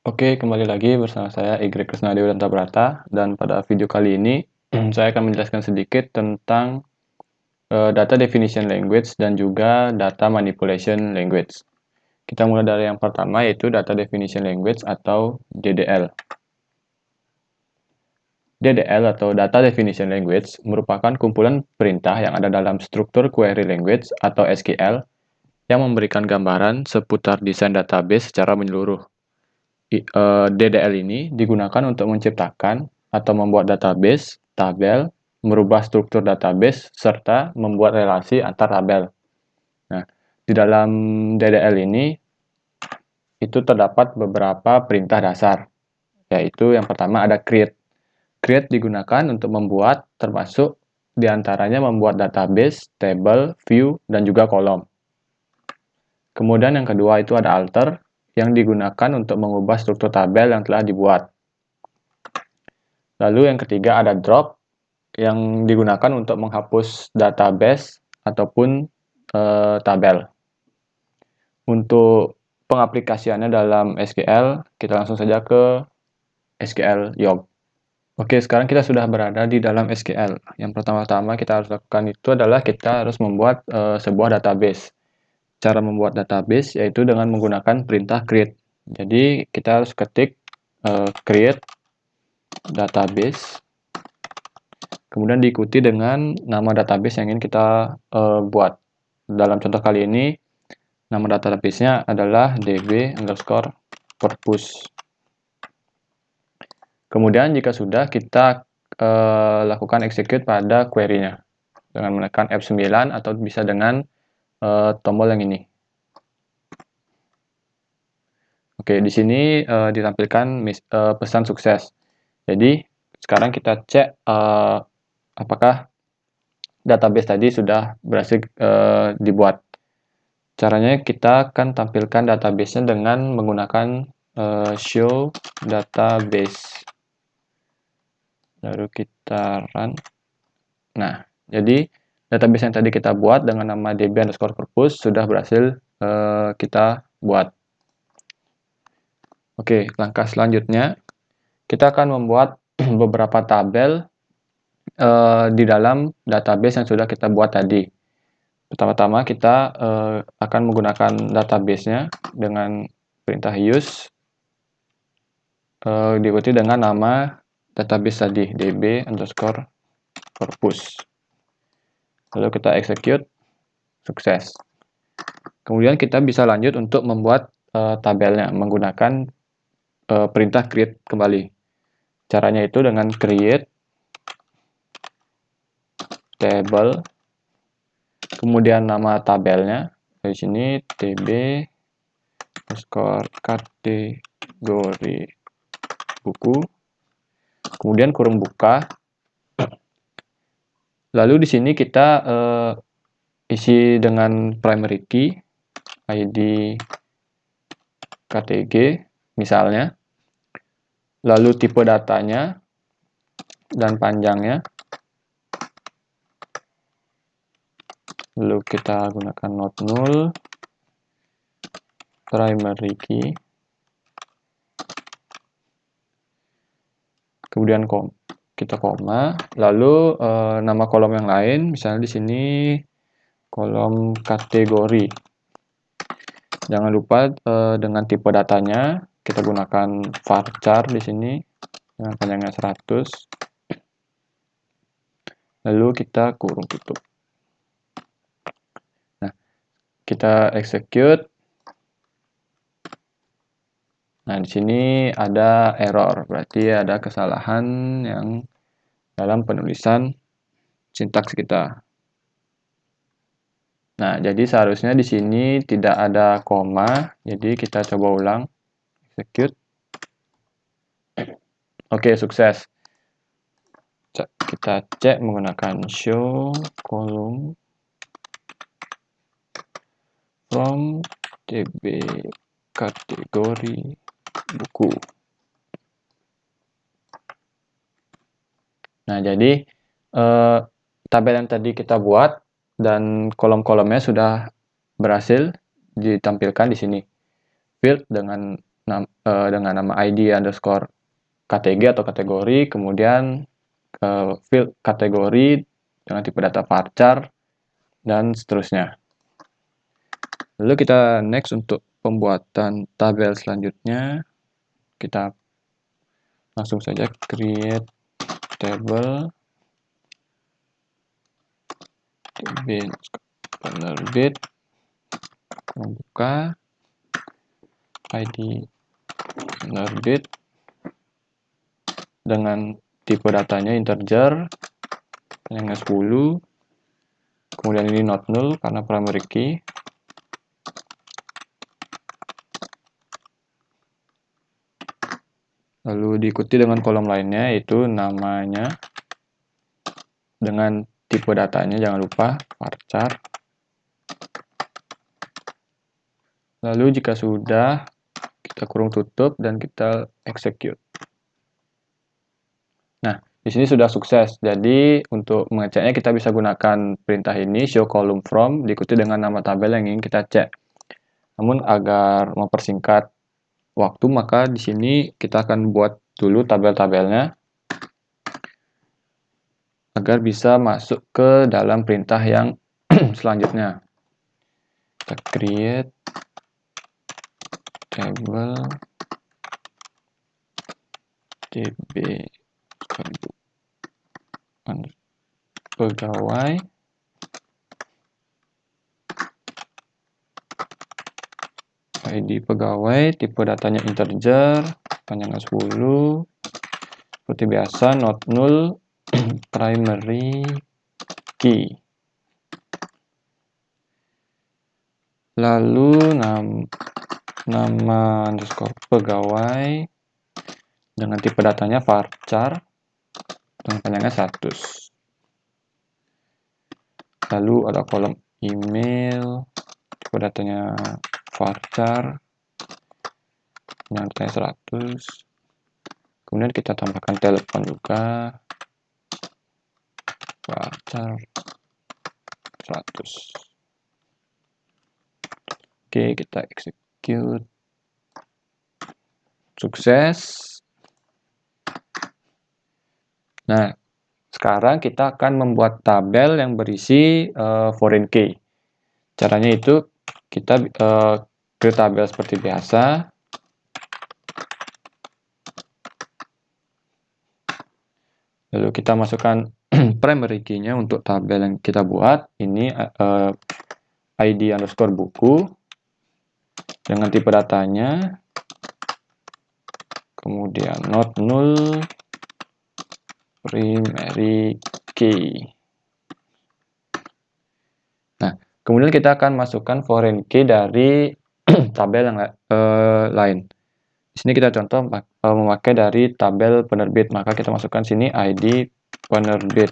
Oke, kembali lagi bersama saya Y. Krisnadewa Dantabrata, dan pada video kali ini saya akan menjelaskan sedikit tentang Data Definition Language dan juga Data Manipulation Language. Kita mulai dari yang pertama, yaitu Data Definition Language atau DDL. DDL atau Data Definition Language merupakan kumpulan perintah yang ada dalam struktur Query Language atau SQL yang memberikan gambaran seputar desain database secara menyeluruh. DDL ini digunakan untuk menciptakan atau membuat database, tabel, merubah struktur database, serta membuat relasi antar tabel. Nah, di dalam DDL ini itu terdapat beberapa perintah dasar, yaitu yang pertama ada create. Create digunakan untuk membuat, termasuk diantaranya membuat database, table, view, dan juga kolom. Kemudian yang kedua itu ada alter, yang digunakan untuk mengubah struktur tabel yang telah dibuat. Lalu yang ketiga ada drop, yang digunakan untuk menghapus database ataupun tabel. Untuk pengaplikasiannya dalam SQL, kita langsung saja ke SQL Yolk. Oke, sekarang kita sudah berada di dalam SQL. Yang pertama-tama kita harus lakukan itu adalah kita harus membuat sebuah database. Cara membuat database yaitu dengan menggunakan perintah create. Jadi kita harus ketik create database, kemudian diikuti dengan nama database yang ingin kita buat. Dalam contoh kali ini, nama database-nya adalah db_purpose. Kemudian jika sudah, kita lakukan execute pada query-nya dengan menekan F9 atau bisa dengan tombol yang ini. Oke, di sini ditampilkan pesan sukses. Jadi sekarang kita cek apakah database tadi sudah berhasil dibuat. Caranya kita akan tampilkan database-nya dengan menggunakan show database. Lalu kita run. Nah, jadi database yang tadi kita buat dengan nama db_purpose sudah berhasil kita buat. Oke, langkah selanjutnya kita akan membuat beberapa tabel di dalam database yang sudah kita buat tadi. Pertama-tama kita akan menggunakan database-nya dengan perintah use diikuti dengan nama database tadi db_purpose. Lalu kita execute, sukses. Kemudian kita bisa lanjut untuk membuat tabelnya menggunakan perintah create kembali. Caranya itu dengan create table, kemudian nama tabelnya dari sini tb_kategori buku, kemudian kurung buka. Lalu di sini kita isi dengan primary key, ID KTG misalnya, lalu tipe datanya dan panjangnya. Lalu kita gunakan not null, primary key, kemudian kita koma, lalu nama kolom yang lain, misalnya di sini kolom kategori. Jangan lupa dengan tipe datanya kita gunakan varchar di sini dengan panjangnya 100. Lalu kita kurung tutup. Nah, kita execute. Nah, di sini ada error, berarti ada kesalahan yang dalam penulisan sintaks kita. Nah, jadi seharusnya di sini tidak ada koma, jadi kita coba ulang, execute. Oke, sukses. Kita cek menggunakan show column from db kategori buku. Nah, jadi tabel yang tadi kita buat dan kolom-kolomnya sudah berhasil ditampilkan di sini. Field dengan dengan nama ID underscore KTG atau kategori, kemudian field kategori dengan tipe data varchar, dan seterusnya. Lalu kita next untuk pembuatan tabel selanjutnya. Kita langsung saja create table penerbit, membuka ID penerbit dengan tipe datanya integer yang 10, kemudian ini not null karena primary key. Lalu diikuti dengan kolom lainnya, yaitu namanya dengan tipe datanya, jangan lupa varchar. Lalu jika sudah, kita kurung tutup dan kita execute. Nah, di sini sudah sukses. Jadi untuk mengeceknya kita bisa gunakan perintah ini show column from diikuti dengan nama tabel yang ingin kita cek. Namun agar mempersingkat waktu, maka di sini kita akan buat dulu tabel-tabelnya agar bisa masuk ke dalam perintah yang selanjutnya. Kita create table db pegawai ID pegawai, tipe datanya integer, panjangnya 10, seperti biasa not null, primary key. Lalu nama underscore pegawai dengan tipe datanya varchar dengan panjangnya 100. Lalu ada kolom email, tipe datanya varchar dengan datanya 100. Kemudian kita tambahkan telepon juga, varchar 100. Oke, kita execute. Sukses. Nah, sekarang kita akan membuat tabel yang berisi foreign key. Caranya itu kita create tabel seperti biasa. Lalu kita masukkan primary key-nya untuk tabel yang kita buat. Ini ID underscore buku dengan tipe datanya. Kemudian not null primary key. Nah, kemudian kita akan masukkan foreign key dari tabel yang lain. Di sini kita contoh memakai dari tabel penerbit, maka kita masukkan sini ID penerbit.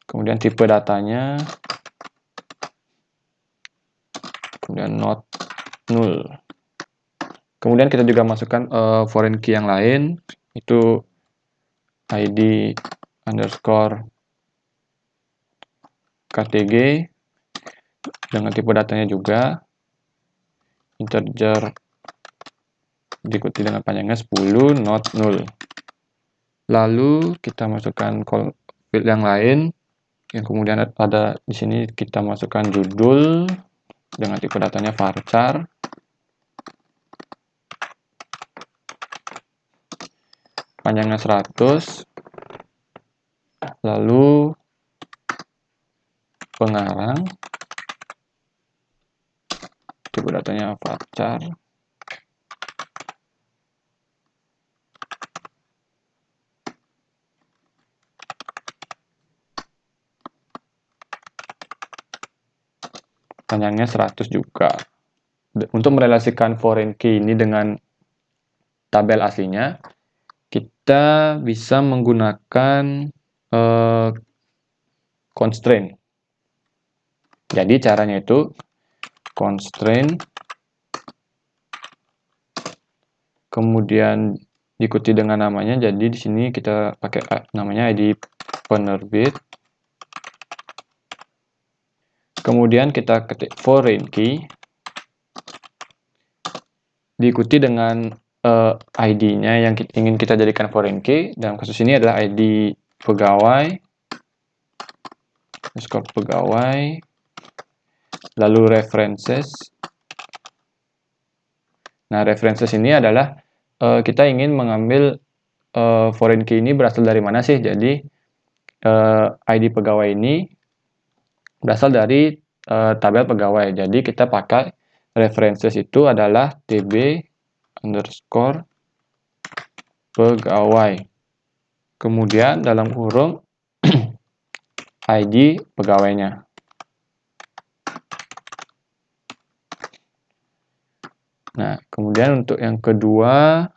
Kemudian tipe datanya, kemudian not null. Kemudian kita juga masukkan foreign key yang lain, itu ID underscore KTG dengan tipe datanya juga integer diikuti dengan panjangnya 10, not null. Lalu kita masukkan field yang lain, yang kemudian ada di sini kita masukkan judul dengan tipe datanya varchar. Panjangnya 100. Lalu pengarang, tipe datanya varchar. Panjangnya 100 juga. Untuk merelasikan foreign key ini dengan tabel aslinya, kita bisa menggunakan constraint. Jadi caranya itu constraint, kemudian diikuti dengan namanya. Jadi di sini kita pakai namanya ID penerbit. Kemudian kita ketik foreign key diikuti dengan ID-nya yang ingin kita jadikan foreign key. Dalam kasus ini adalah ID pegawai, underscore pegawai, lalu references. Nah, references ini adalah kita ingin mengambil foreign key ini berasal dari mana sih. Jadi ID pegawai ini berasal dari tabel pegawai. Jadi kita pakai references itu adalah tb underscore pegawai. Kemudian dalam kurung ID pegawainya. Nah, kemudian untuk yang kedua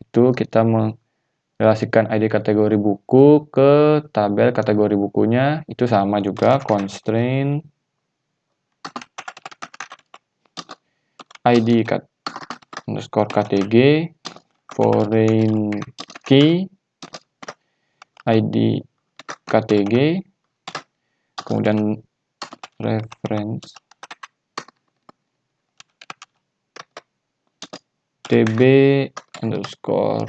itu kita merelasikan ID kategori buku ke tabel kategori bukunya. Itu sama juga, constraint ID underscore ktg foreign key ID ktg, kemudian reference tb underscore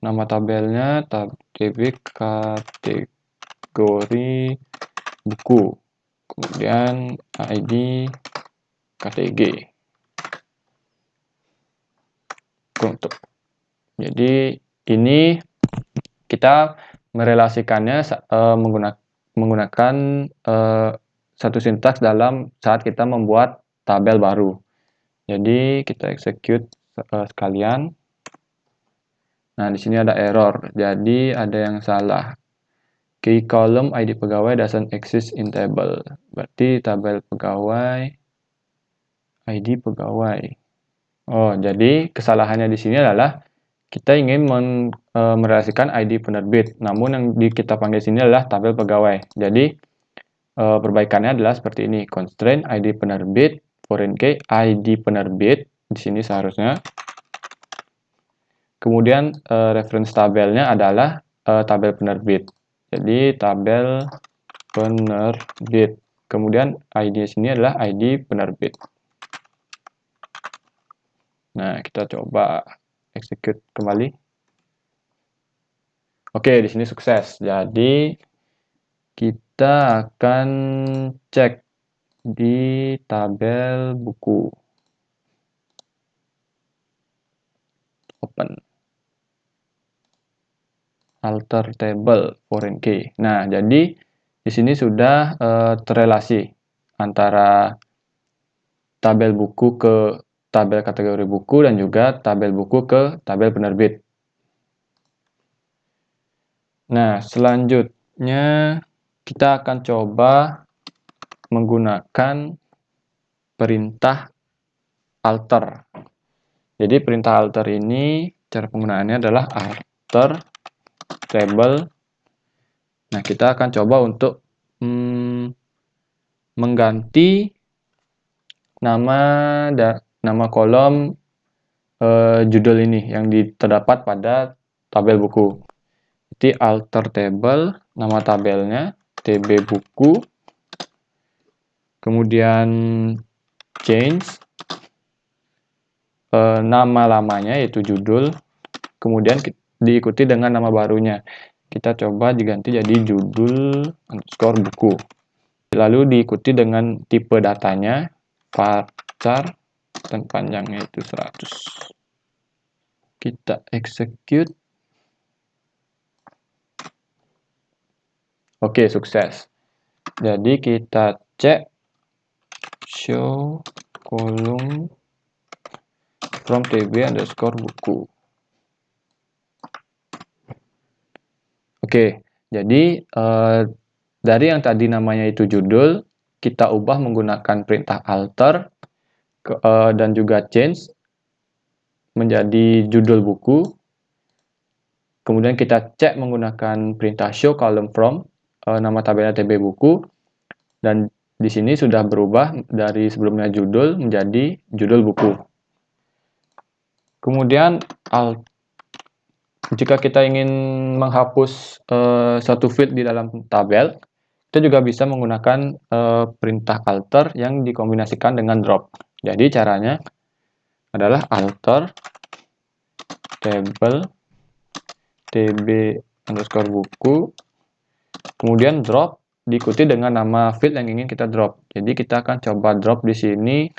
nama tabelnya tb kategori buku, kemudian ID ktg. Jadi ini kita merelasikannya menggunakan satu sintaks dalam saat kita membuat tabel baru. Jadi kita execute sekalian. Nah, di sini ada error. Jadi ada yang salah. Key column ID pegawai doesn't exist in table. Berarti tabel pegawai ID pegawai. Oh, jadi kesalahannya di sini adalah kita ingin merelasikan ID penerbit, namun yang kita panggil sini adalah tabel pegawai. Jadi perbaikannya adalah seperti ini: constraint ID penerbit foreign key ID penerbit di sini seharusnya. Kemudian reference tabelnya adalah tabel penerbit. Jadi tabel penerbit. Kemudian ID sini adalah ID penerbit. Nah, kita coba execute kembali. Oke, di sini sukses. Jadi kita akan cek di tabel buku. Open. Alter table foreign key. Nah, jadi di sini sudah terrelasi antara tabel buku ke tabel kategori buku dan juga tabel buku ke tabel penerbit. Nah, selanjutnya kita akan coba menggunakan perintah alter. Jadi perintah alter ini cara penggunaannya adalah alter table. Nah, kita akan coba untuk mengganti nama kolom judul ini yang terdapat pada tabel buku. Jadi alter table, nama tabelnya tb buku, kemudian change nama lamanya yaitu judul, kemudian diikuti dengan nama barunya. Kita coba diganti jadi judul underscore buku. Lalu diikuti dengan tipe datanya varchar dan panjangnya itu 100. Kita execute. Oke, sukses. Jadi kita cek show column from tb underscore buku. Oke, jadi dari yang tadi namanya itu judul, kita ubah menggunakan perintah alter dan juga change menjadi judul buku. Kemudian kita cek menggunakan perintah show column from nama tabelnya tb buku, dan di sini sudah berubah dari sebelumnya judul menjadi judul buku. Kemudian jika kita ingin menghapus satu field di dalam tabel, kita juga bisa menggunakan perintah alter yang dikombinasikan dengan drop. Jadi caranya adalah alter table tb underscore buku, kemudian drop diikuti dengan nama field yang ingin kita drop. Jadi kita akan coba drop di sini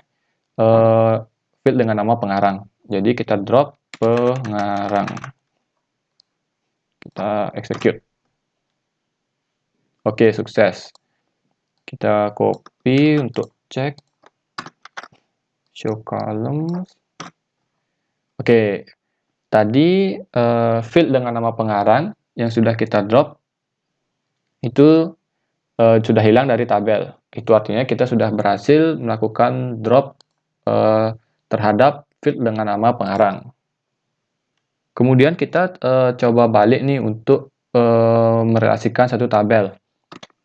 field dengan nama pengarang. Jadi kita drop pengarang. Kita execute. Oke, sukses. Kita copy untuk cek show columns. Oke, tadi field dengan nama pengarang yang sudah kita drop itu sudah hilang dari tabel. Itu artinya kita sudah berhasil melakukan drop terhadap field dengan nama pengarang. Kemudian kita coba balik nih untuk merelasikan satu tabel.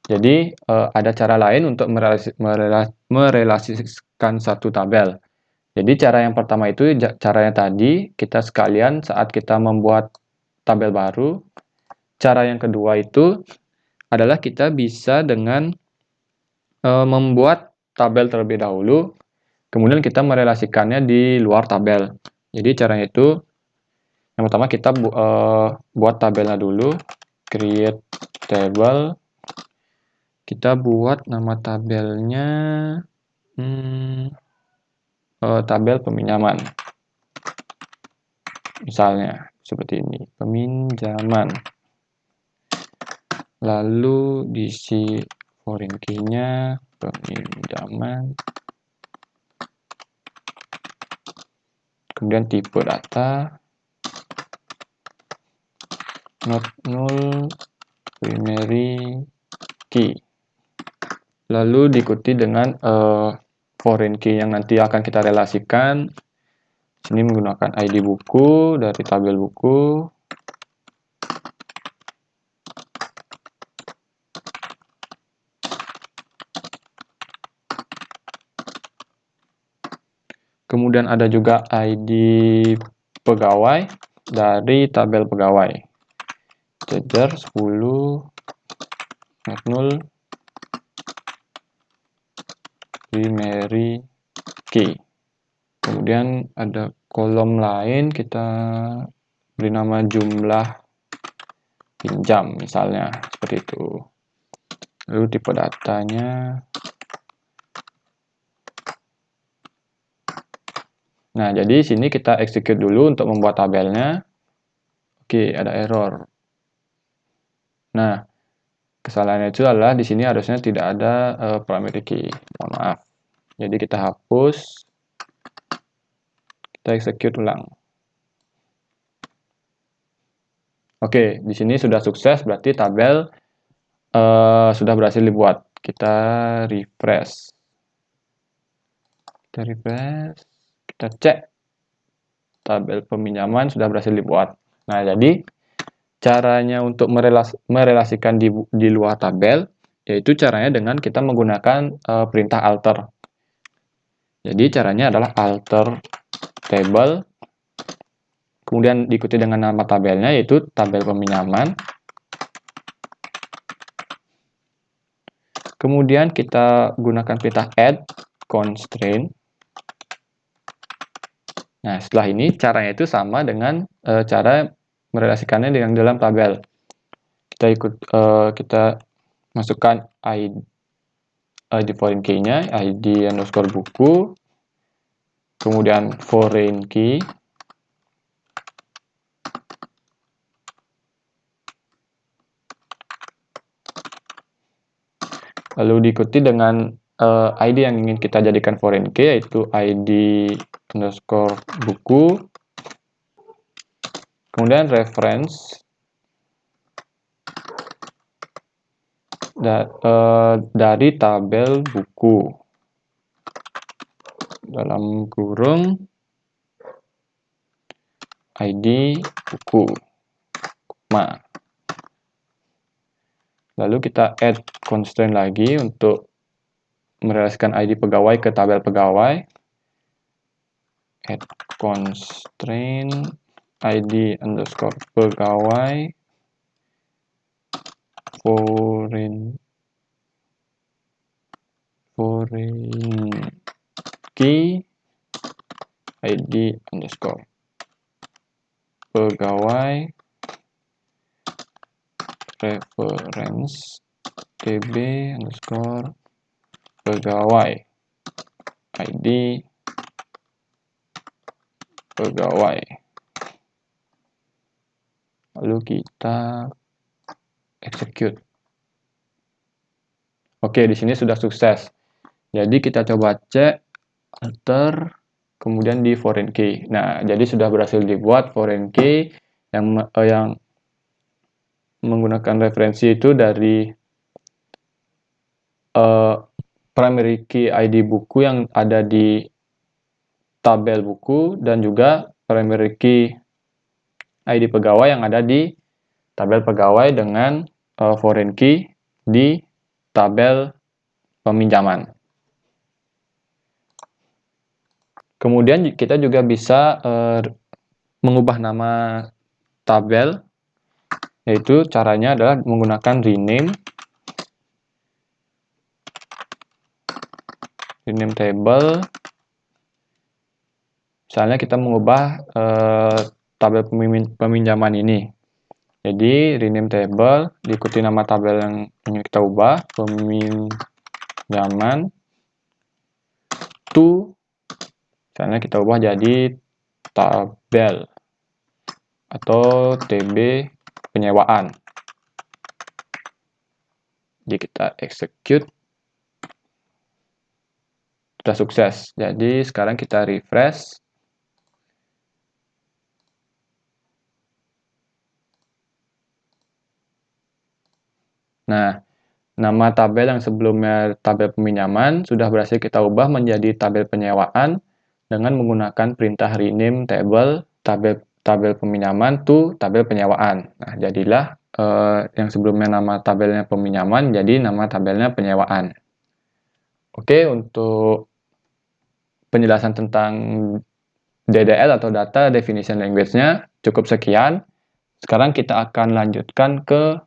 Jadi ada cara lain untuk merelasikan satu tabel. Jadi cara yang pertama itu caranya tadi kita sekalian saat kita membuat tabel baru. Cara yang kedua itu adalah kita bisa dengan membuat tabel terlebih dahulu, kemudian kita merelasikannya di luar tabel. Jadi caranya itu yang pertama kita buat tabelnya dulu, create table. Kita buat nama tabelnya tabel peminjaman. Misalnya seperti ini, peminjaman. Lalu diisi foreign key-nya, peminjaman. Kemudian tipe data, not null, primary key. Lalu diikuti dengan foreign key yang nanti akan kita relasikan. Sini menggunakan ID buku dari tabel buku. Kemudian ada juga ID pegawai dari tabel pegawai. Integer 10, not null, primary key. Kemudian ada kolom lain, kita beri nama jumlah pinjam misalnya, seperti itu. Lalu tipe datanya. Nah, jadi sini kita execute dulu untuk membuat tabelnya. Oke, ada error. Nah, kesalahannya itu adalah di sini harusnya tidak ada primary key. Mohon maaf. Jadi kita hapus. Kita execute ulang. Oke, di sini sudah sukses, berarti tabel sudah berhasil dibuat. Kita refresh. Kita cek tabel peminjaman sudah berhasil dibuat. Nah, jadi caranya untuk merelasikan di luar tabel, yaitu caranya dengan kita menggunakan perintah alter. Jadi caranya adalah alter table, kemudian diikuti dengan nama tabelnya, yaitu tabel peminjaman. Kemudian kita gunakan perintah add constraint. Nah, setelah ini caranya itu sama dengan cara merelasikannya dengan dalam tabel. Kita masukkan ID foreign key-nya, ID underscore buku, kemudian foreign key, lalu diikuti dengan ID yang ingin kita jadikan foreign key, yaitu ID underscore buku, kemudian reference dari tabel buku, dalam kurung ID buku, lalu kita add constraint lagi untuk merelasikan ID pegawai ke tabel pegawai. Add constraint ID underscore pegawai foreign key ID underscore pegawai reference tb underscore pegawai ID pegawai. Lalu kita execute. Oke, di sini sudah sukses. Jadi kita coba cek alter, kemudian di foreign key. Nah, jadi sudah berhasil dibuat foreign key yang menggunakan referensi itu dari primary key ID buku yang ada di tabel buku dan juga primary key ID pegawai yang ada di tabel pegawai dengan foreign key di tabel peminjaman. Kemudian kita juga bisa mengubah nama tabel, yaitu caranya adalah menggunakan rename table. Misalnya kita mengubah tabel peminjaman ini. Jadi rename table diikuti nama tabel yang ingin kita ubah, peminjaman to, misalnya kita ubah jadi tabel atau TB penyewaan. Jadi kita execute. Sudah sukses. Jadi sekarang kita refresh. Nah, nama tabel yang sebelumnya tabel peminjaman sudah berhasil kita ubah menjadi tabel penyewaan dengan menggunakan perintah rename table tabel peminjaman to tabel penyewaan. Nah, jadilah yang sebelumnya nama tabelnya peminjaman jadi nama tabelnya penyewaan. Oke, untuk penjelasan tentang DDL atau Data Definition Language-nya cukup sekian. Sekarang kita akan lanjutkan ke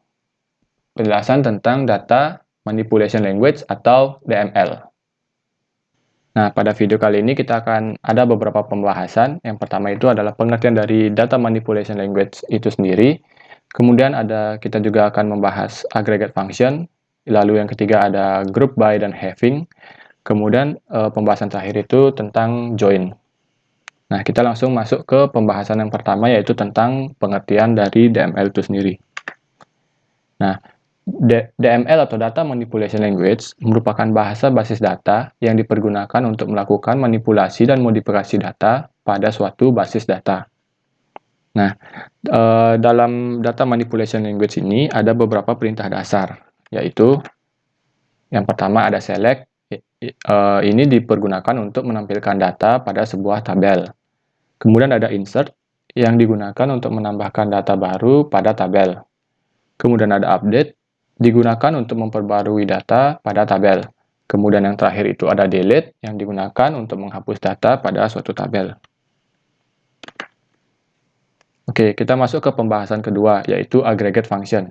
penjelasan tentang Data Manipulation Language atau DML. Nah, pada video kali ini kita akan ada beberapa pembahasan. Yang pertama itu adalah pengertian dari Data Manipulation Language itu sendiri. Kemudian kita juga akan membahas aggregate function. Lalu yang ketiga ada group by dan having. Kemudian pembahasan terakhir itu tentang join. Nah, kita langsung masuk ke pembahasan yang pertama yaitu tentang pengertian dari DML itu sendiri. Nah, DML atau Data Manipulation Language merupakan bahasa basis data yang dipergunakan untuk melakukan manipulasi dan modifikasi data pada suatu basis data. Nah, dalam Data Manipulation Language ini ada beberapa perintah dasar, yaitu yang pertama ada select. Ini dipergunakan untuk menampilkan data pada sebuah tabel. Kemudian ada insert yang digunakan untuk menambahkan data baru pada tabel. Kemudian ada update, digunakan untuk memperbarui data pada tabel. Kemudian yang terakhir itu ada delete, yang digunakan untuk menghapus data pada suatu tabel. Oke, kita masuk ke pembahasan kedua, yaitu aggregate function.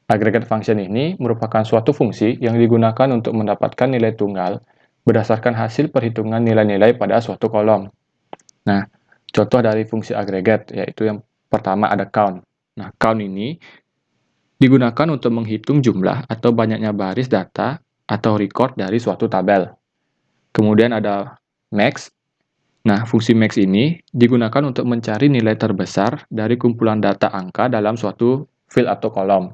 Aggregate function ini merupakan suatu fungsi yang digunakan untuk mendapatkan nilai tunggal berdasarkan hasil perhitungan nilai-nilai pada suatu kolom. Nah, contoh dari fungsi aggregate, yaitu yang pertama ada count. Nah, count ini digunakan untuk menghitung jumlah atau banyaknya baris data atau record dari suatu tabel. Kemudian ada max. Nah, fungsi max ini digunakan untuk mencari nilai terbesar dari kumpulan data angka dalam suatu field atau kolom.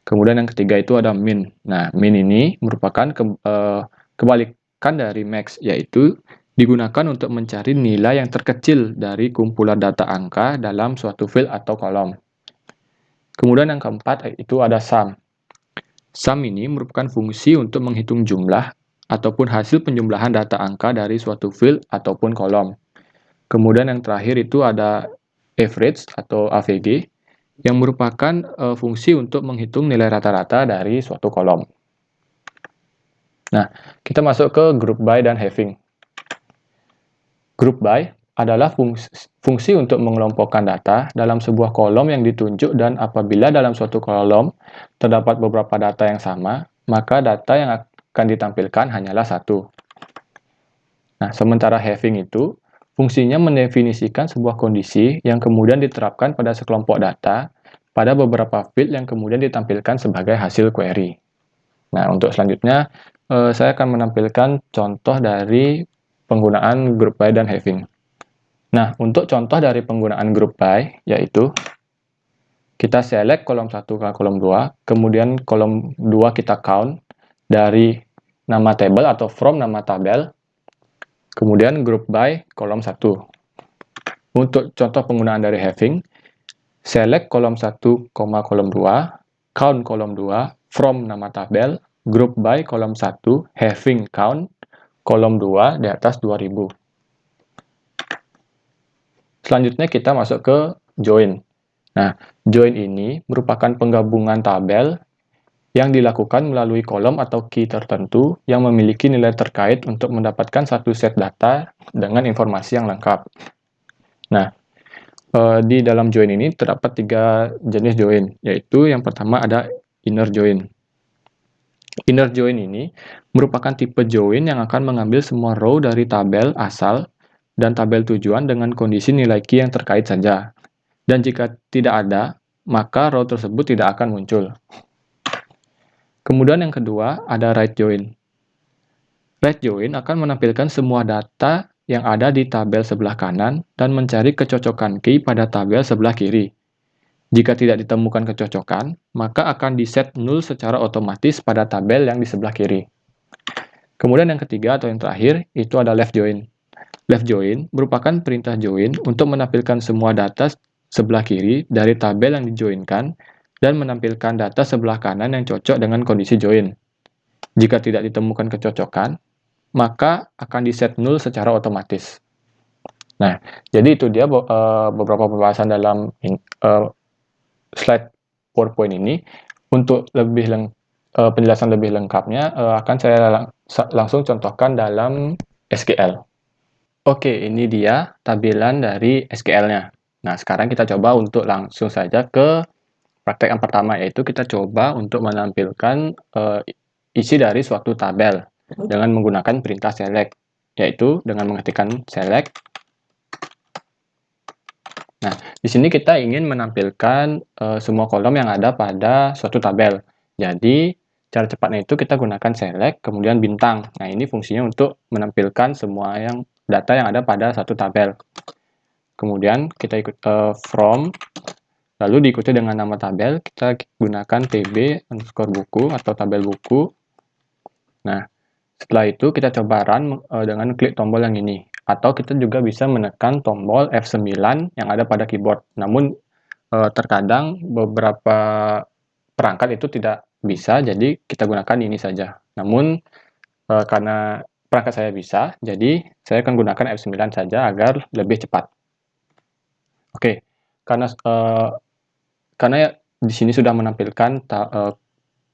Kemudian yang ketiga itu ada min. Nah, min ini merupakan kebalikan dari max, yaitu digunakan untuk mencari nilai yang terkecil dari kumpulan data angka dalam suatu field atau kolom. Kemudian yang keempat itu ada sum. Sum ini merupakan fungsi untuk menghitung jumlah ataupun hasil penjumlahan data angka dari suatu field ataupun kolom. Kemudian yang terakhir itu ada average atau AVG yang merupakan fungsi untuk menghitung nilai rata-rata dari suatu kolom. Nah, kita masuk ke group by dan having. Group by adalah fungsi untuk mengelompokkan data dalam sebuah kolom yang ditunjuk, dan apabila dalam suatu kolom terdapat beberapa data yang sama, maka data yang akan ditampilkan hanyalah satu. Nah, sementara having itu Fungsinya mendefinisikan sebuah kondisi yang kemudian diterapkan pada sekelompok data pada beberapa field yang kemudian ditampilkan sebagai hasil query. Nah, untuk selanjutnya, saya akan menampilkan contoh dari penggunaan group by dan having. Nah, untuk contoh dari penggunaan group by, yaitu kita select kolom 1 ke kolom 2, kemudian kolom 2 kita count dari nama table atau from nama tabel, kemudian group by kolom 1. Untuk contoh penggunaan dari having, select kolom 1, kolom 2, count kolom 2, from nama tabel, group by kolom 1, having count, kolom 2 di atas 2000. Selanjutnya kita masuk ke join. Nah, join ini merupakan penggabungan tabel yang dilakukan melalui kolom atau key tertentu yang memiliki nilai terkait untuk mendapatkan satu set data dengan informasi yang lengkap. Nah, di dalam join ini terdapat 3 jenis join, yaitu yang pertama ada inner join. Inner join ini merupakan tipe join yang akan mengambil semua row dari tabel asal dan tabel tujuan dengan kondisi nilai key yang terkait saja. Dan jika tidak ada, maka row tersebut tidak akan muncul. Kemudian yang kedua ada right join. Right join akan menampilkan semua data yang ada di tabel sebelah kanan dan mencari kecocokan key pada tabel sebelah kiri. Jika tidak ditemukan kecocokan, maka akan di-set null secara otomatis pada tabel yang di sebelah kiri. Kemudian yang ketiga atau yang terakhir, itu ada left join. Left join merupakan perintah join untuk menampilkan semua data sebelah kiri dari tabel yang dijoinkan dan menampilkan data sebelah kanan yang cocok dengan kondisi join. Jika tidak ditemukan kecocokan, maka akan di-set null secara otomatis. Nah, jadi itu dia beberapa pembahasan dalam slide PowerPoint ini. Untuk penjelasan lebih lengkapnya akan saya langsung contohkan dalam SQL. Oke, ini dia tampilan dari SQL-nya. Nah, sekarang kita coba untuk langsung saja ke praktek yang pertama, yaitu kita coba untuk menampilkan isi dari suatu tabel dengan menggunakan perintah select, yaitu dengan mengetikkan select. Nah, di sini kita ingin menampilkan semua kolom yang ada pada suatu tabel. Jadi, cara cepatnya itu kita gunakan select, kemudian bintang. Nah, ini fungsinya untuk menampilkan semua data yang ada pada satu tabel. Kemudian kita ikut from, lalu diikuti dengan nama tabel, kita gunakan tb_buku atau tabel buku. Nah, setelah itu kita coba run dengan klik tombol yang ini. Atau kita juga bisa menekan tombol F9 yang ada pada keyboard. Namun terkadang beberapa perangkat itu tidak bisa, jadi kita gunakan ini saja. Namun karena perangkat saya bisa, jadi saya akan gunakan F9 saja agar lebih cepat. Oke, karena di sini sudah menampilkan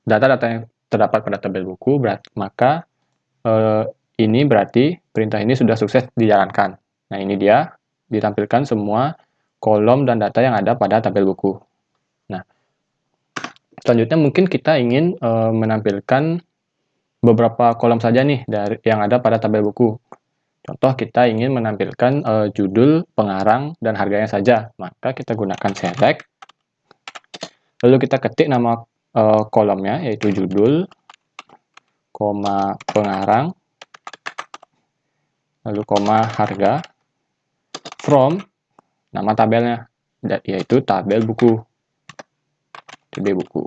data-data yang terdapat pada tabel buku, maka ini berarti perintah ini sudah sukses dijalankan. Nah, ini dia ditampilkan semua kolom dan data yang ada pada tabel buku. Nah, selanjutnya mungkin kita ingin menampilkan beberapa kolom saja nih dari yang ada pada tabel buku. Contoh kita ingin menampilkan judul, pengarang, dan harganya saja. Maka kita gunakan select. Lalu kita ketik nama kolomnya, yaitu judul, pengarang, lalu harga, from, nama tabelnya, yaitu tabel buku, TB buku.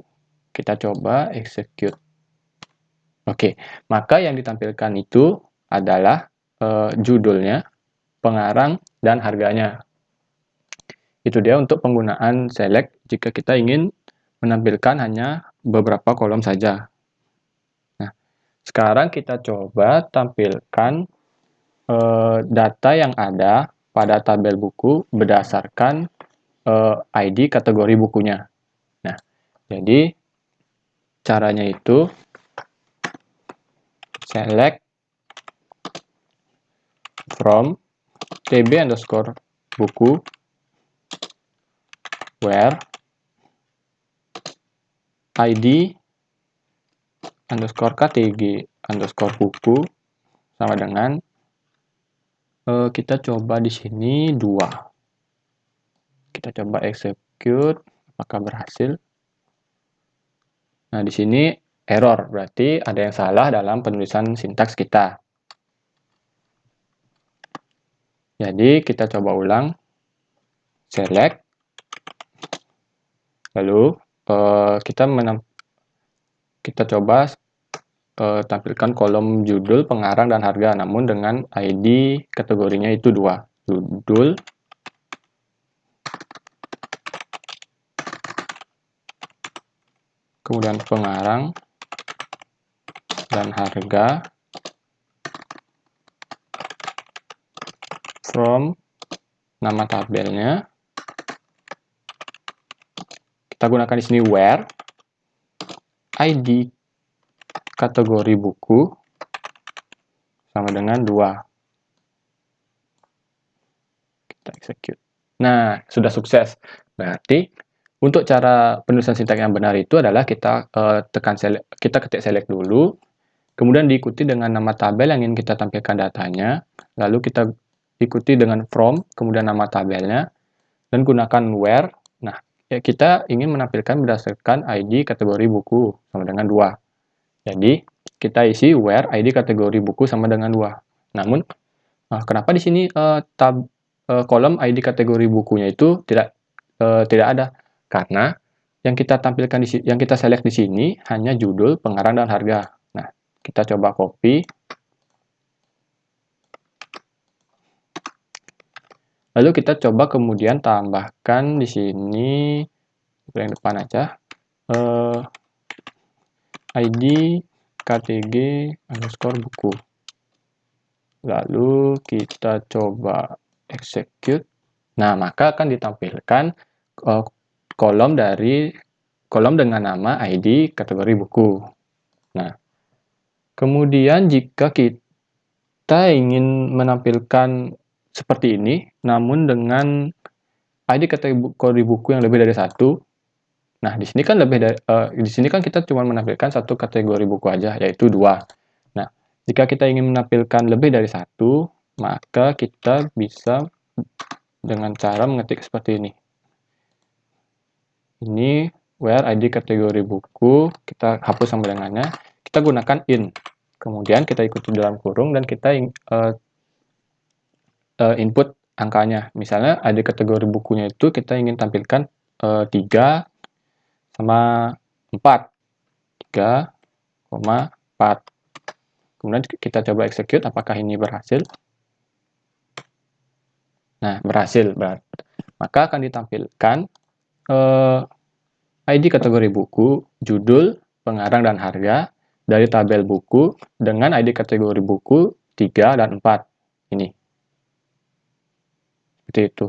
Kita coba execute. Oke, maka yang ditampilkan itu adalah judulnya, pengarang, dan harganya. Itu dia untuk penggunaan select jika kita ingin menampilkan hanya beberapa kolom saja. Nah, sekarang kita coba tampilkan data yang ada pada tabel buku berdasarkan ID kategori bukunya. Nah, jadi caranya itu select from tb_buku where ID_KTG_buku sama dengan Kita coba di sini 2. Kita coba execute, apakah berhasil? Nah, di sini error, berarti ada yang salah dalam penulisan sintaks kita. Jadi, kita coba ulang. Select. Lalu, kita coba tampilkan kolom judul, pengarang, dan harga, namun dengan ID kategorinya itu 2. Judul, kemudian pengarang, dan harga, from, nama tabelnya. Kita gunakan di sini where, ID kategori buku sama dengan 2. Kita execute. Nah, sudah sukses. Berarti untuk cara penulisan sintaks yang benar itu adalah kita ketik select dulu, kemudian diikuti dengan nama tabel yang ingin kita tampilkan datanya, lalu kita ikuti dengan from, kemudian nama tabelnya, dan gunakan where. Nah, kita ingin menampilkan berdasarkan ID kategori buku sama dengan 2. Jadi, kita isi where ID kategori buku sama dengan 2. Namun, kenapa di sini kolom ID kategori bukunya itu tidak ada? Karena yang kita tampilkan yang kita select di sini hanya judul, pengarang, dan harga. Nah, kita coba copy. Lalu kita coba kemudian tambahkan di sini yang depan aja. ID KTG underscore buku. Lalu kita coba execute. Nah, maka akan ditampilkan kolom dengan nama ID kategori buku. Nah, kemudian jika kita ingin menampilkan seperti ini, namun dengan ID kategori buku yang lebih dari 1. Nah, di sini kan kita cuma menampilkan satu kategori buku aja, yaitu 2. Nah, jika kita ingin menampilkan lebih dari 1, maka kita bisa dengan cara mengetik seperti ini. Ini where ID kategori buku, kita hapus sama dengannya, kita gunakan in. Kemudian kita ikuti dalam kurung dan kita input angkanya. Misalnya ID kategori bukunya itu kita ingin tampilkan 3 sama 4. 3,4. Kemudian kita coba execute, apakah ini berhasil? Nah, berhasil. Maka akan ditampilkan ID kategori buku, judul, pengarang, dan harga dari tabel buku dengan ID kategori buku 3 dan 4. Ini. Seperti itu.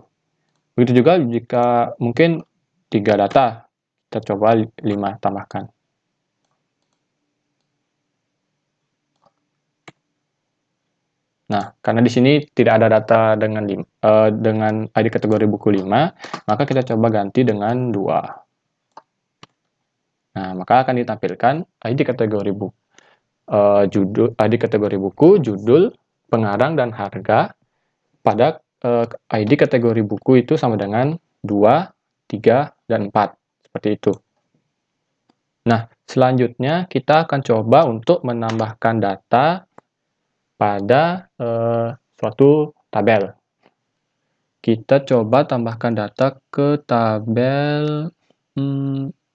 Begitu juga jika mungkin 3 data, kita coba 5 tambahkan. Nah, karena di sini tidak ada data dengan ID kategori buku 5, maka kita coba ganti dengan 2. Nah, maka akan ditampilkan ID kategori buku, ID kategori buku, judul, pengarang, dan harga pada ID kategori buku itu sama dengan 2, 3, dan 4. Seperti itu. Nah, selanjutnya kita akan coba untuk menambahkan data pada suatu tabel. Kita coba tambahkan data ke tabel,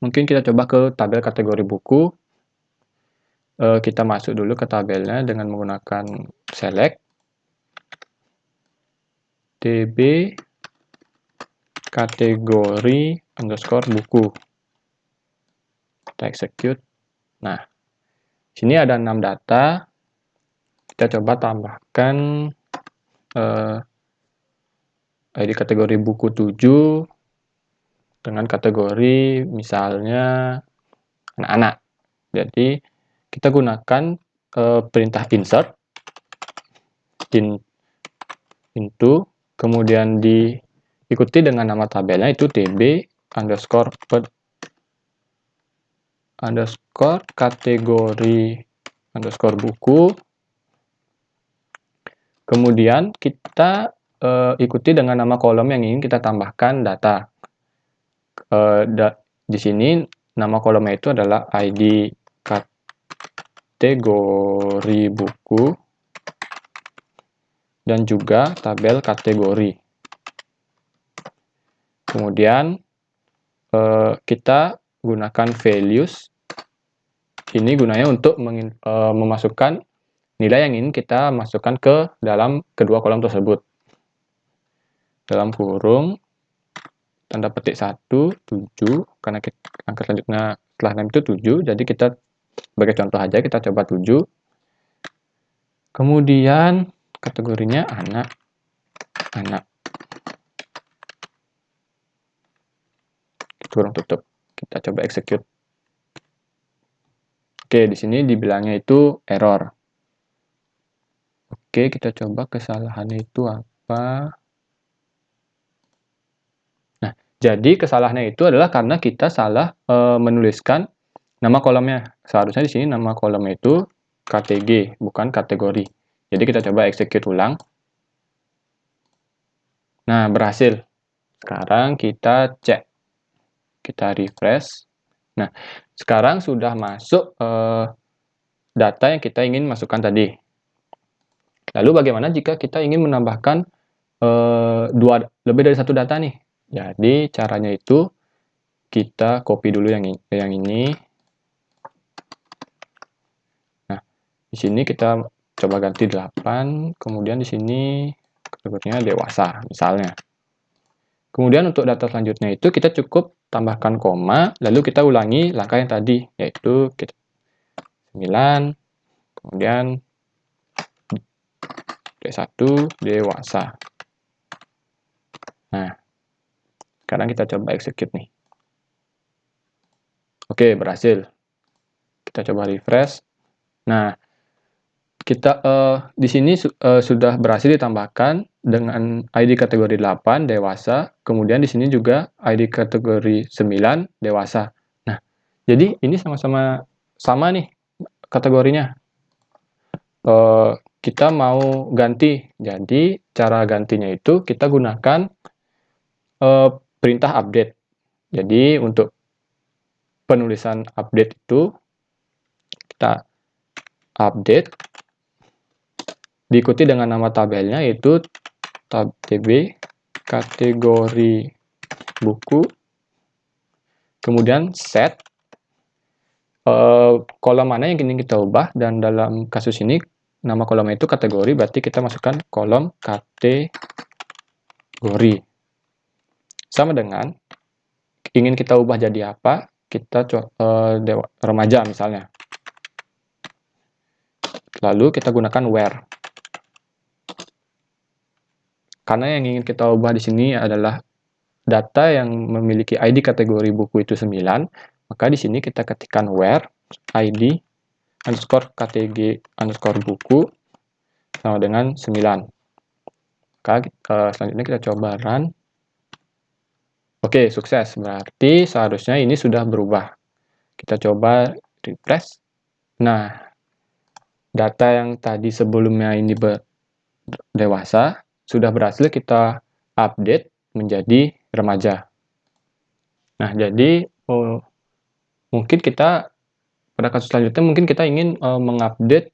mungkin kita coba ke tabel kategori buku. Kita masuk dulu ke tabelnya dengan menggunakan select, db kategori underscore buku. Kita execute. Nah, sini ada 6 data. Kita coba tambahkan ID kategori buku 7 dengan kategori misalnya anak-anak. Jadi kita gunakan perintah insert into, kemudian diikuti dengan nama tabelnya itu db underscore kategori underscore buku. Kemudian kita ikuti dengan nama kolom yang ingin kita tambahkan data. Di sini nama kolomnya itu adalah ID kategori buku dan juga tabel kategori. Kemudian kita gunakan values. Ini gunanya untuk memasukkan nilai yang ingin kita masukkan ke dalam kedua kolom tersebut. Dalam kurung, tanda petik 1, 7, karena angka selanjutnya setelah 6 itu 7, jadi kita sebagai contoh aja kita coba 7. Kemudian kategorinya anak. Kurung tutup. Kita coba execute. Oke, di sini dibilangnya itu error. Oke, kita coba kesalahannya itu apa. Nah, jadi kesalahannya itu adalah karena kita salah menuliskan nama kolomnya. Seharusnya di sini nama kolomnya itu KTG, bukan kategori. Jadi kita coba execute ulang. Nah, berhasil. Sekarang kita cek. Kita refresh. Nah, sekarang sudah masuk data yang kita ingin masukkan tadi. Lalu bagaimana jika kita ingin menambahkan lebih dari satu data nih? Jadi caranya itu kita copy dulu yang ini. Nah, di sini kita coba ganti 8, kemudian di sini kategorinya dewasa misalnya. Kemudian untuk data selanjutnya itu kita cukup tambahkan koma, lalu kita ulangi langkah yang tadi, yaitu 9, kemudian D1, dewasa. Nah, sekarang kita coba execute nih. Oke, berhasil. Kita coba refresh. Nah, kita di sini sudah berhasil ditambahkan dengan ID kategori 8 dewasa, kemudian di sini juga ID kategori 9 dewasa. Nah, jadi ini sama-sama sama nih kategorinya. Kita mau ganti. Jadi cara gantinya itu kita gunakan perintah update. Jadi untuk penulisan update itu kita update diikuti dengan nama tabelnya yaitu tab tb kategori buku, kemudian set kolom mana yang ingin kita ubah, dan dalam kasus ini nama kolomnya itu kategori, berarti kita masukkan kolom kategori sama dengan ingin kita ubah jadi apa, kita remaja misalnya, lalu kita gunakan where. Karena yang ingin kita ubah di sini adalah data yang memiliki ID kategori buku itu 9, maka di sini kita ketikkan where ID underscore KTG underscore buku sama dengan 9. Maka selanjutnya kita coba run. Oke, sukses. Berarti seharusnya ini sudah berubah. Kita coba refresh. Nah, data yang tadi sebelumnya ini dewasa sudah berhasil kita update menjadi remaja. Nah, jadi mungkin kita pada kasus selanjutnya mungkin kita ingin mengupdate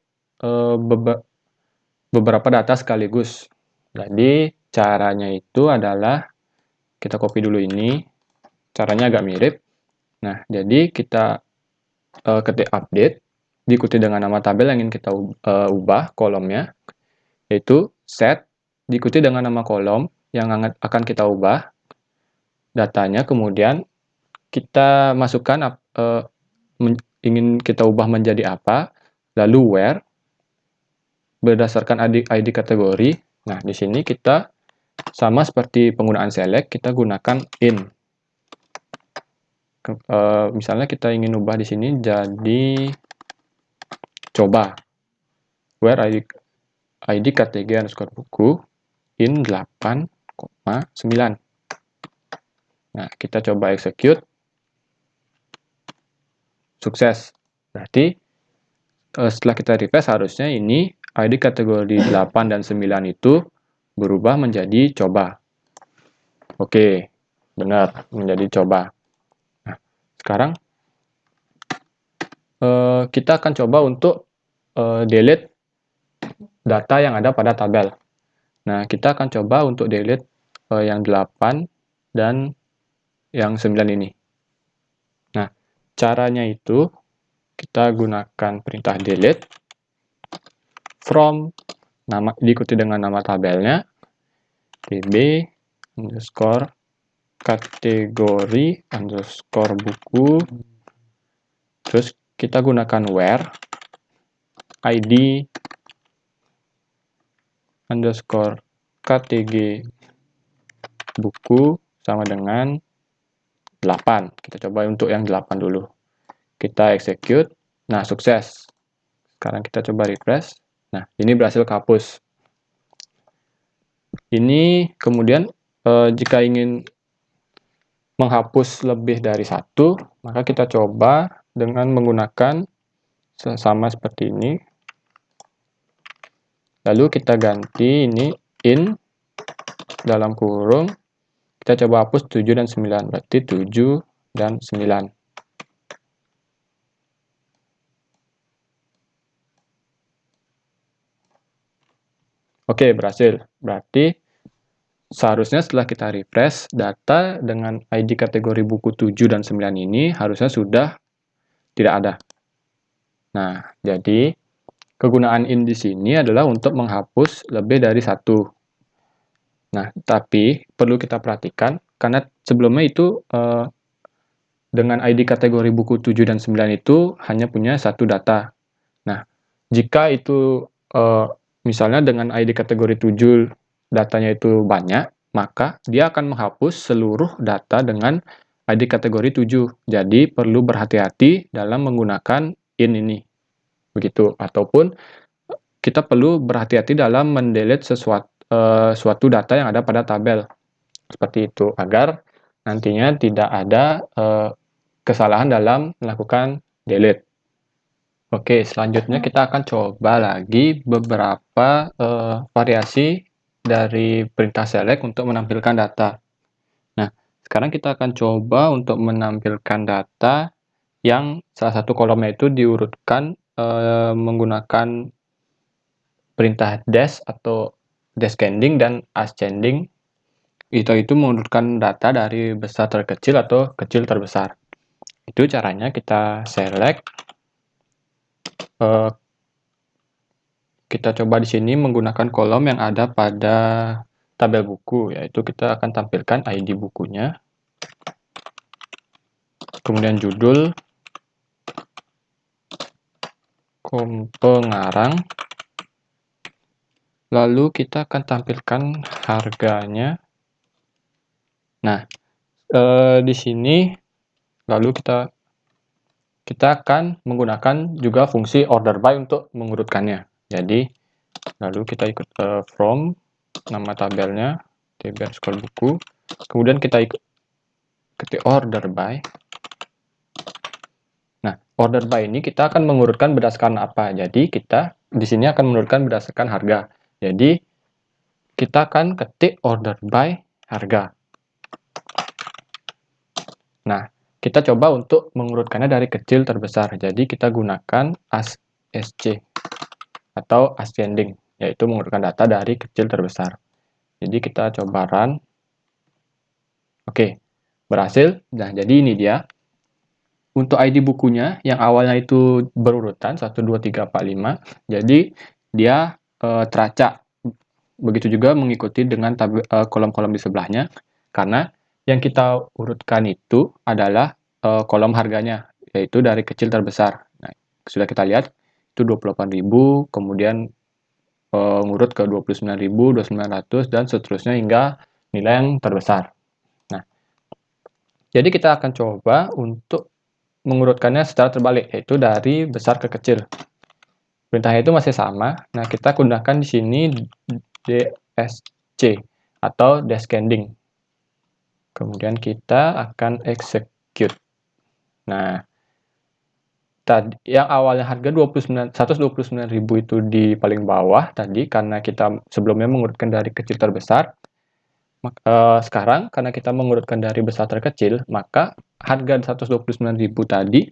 beberapa data sekaligus. Jadi caranya itu adalah kita copy dulu ini. Caranya agak mirip. Nah, jadi kita ketik update diikuti dengan nama tabel yang ingin kita ubah kolomnya, yaitu set diikuti dengan nama kolom yang akan kita ubah datanya, kemudian kita masukkan ingin kita ubah menjadi apa, lalu where berdasarkan ID kategori. Nah, di sini kita sama seperti penggunaan select, kita gunakan in. Misalnya kita ingin ubah di sini jadi coba where ID kategori underscore buku in 8,9. Nah, kita coba execute. Sukses. Berarti setelah kita refresh harusnya ini ID kategori 8 dan 9 itu berubah menjadi coba. Oke, benar, menjadi coba. Nah, sekarang kita akan coba untuk delete data yang ada pada tabel. Nah, kita akan coba untuk delete yang 8 dan yang 9 ini. Nah, caranya itu kita gunakan perintah delete from diikuti dengan nama tabelnya tb underscore kategori underscore buku, terus kita gunakan where id underscore ktg buku sama dengan 8. Kita coba untuk yang 8 dulu. Kita execute. Nah, sukses. Sekarang kita coba refresh. Nah, ini berhasil kehapus. Ini kemudian jika ingin menghapus lebih dari satu, maka kita coba dengan menggunakan sama seperti ini. Lalu kita ganti ini in dalam kurung. Kita coba hapus 7 dan 9, berarti 7 dan 9. Oke, berhasil. Berarti seharusnya setelah kita refresh, data dengan ID kategori buku 7 dan 9 ini harusnya sudah tidak ada. Nah, jadi kegunaan in di sini adalah untuk menghapus lebih dari satu. Nah, tapi perlu kita perhatikan, karena sebelumnya itu dengan ID kategori buku 7 dan 9 itu hanya punya satu data. Nah, jika itu misalnya dengan ID kategori 7 datanya itu banyak, maka dia akan menghapus seluruh data dengan ID kategori 7. Jadi perlu berhati-hati dalam menggunakan in ini. Begitu. Ataupun kita perlu berhati-hati dalam mendelete suatu data yang ada pada tabel. Seperti itu, agar nantinya tidak ada kesalahan dalam melakukan delete. Oke, selanjutnya kita akan coba lagi beberapa variasi dari perintah select untuk menampilkan data. Nah, sekarang kita akan coba untuk menampilkan data yang salah satu kolomnya itu diurutkan menggunakan perintah dash atau descending dan ascending. Itu mengurutkan data dari besar terkecil atau kecil terbesar. Itu caranya kita select. Kita coba di sini menggunakan kolom yang ada pada tabel buku, yaitu kita akan tampilkan ID bukunya, kemudian judul, pengarang, lalu kita akan tampilkan harganya. Nah, di sini lalu kita akan menggunakan juga fungsi order by untuk mengurutkannya. Jadi, lalu kita ikut from nama tabelnya tb underscore buku, kemudian kita ikut ketik order by. Nah, order by ini kita akan mengurutkan berdasarkan apa? Jadi kita di sini akan mengurutkan berdasarkan harga. Jadi kita akan ketik order by harga. Nah, kita coba untuk mengurutkannya dari kecil terbesar. Jadi kita gunakan ASC atau ascending, yaitu mengurutkan data dari kecil terbesar. Jadi kita coba run. Oke, berhasil. Nah, jadi ini dia. Untuk ID bukunya yang awalnya itu berurutan 1, 2, 3, 4, 5. Jadi dia teracak. Begitu juga mengikuti dengan kolom-kolom di sebelahnya. Karena yang kita urutkan itu adalah kolom harganya, yaitu dari kecil terbesar. Nah, sudah kita lihat itu 28.000, kemudian ngurut ke 29.000, 2900 dan seterusnya hingga nilai yang terbesar. Nah, jadi kita akan coba untuk mengurutkannya secara terbalik, yaitu dari besar ke kecil. Perintahnya itu masih sama. Nah, kita gunakan di sini DSC atau descending. Kemudian kita akan execute. Nah, Tadi yang awalnya harga 129.000 itu di paling bawah tadi karena kita sebelumnya mengurutkan dari kecil terbesar. Sekarang karena kita mengurutkan dari besar terkecil, maka harga 129.000 tadi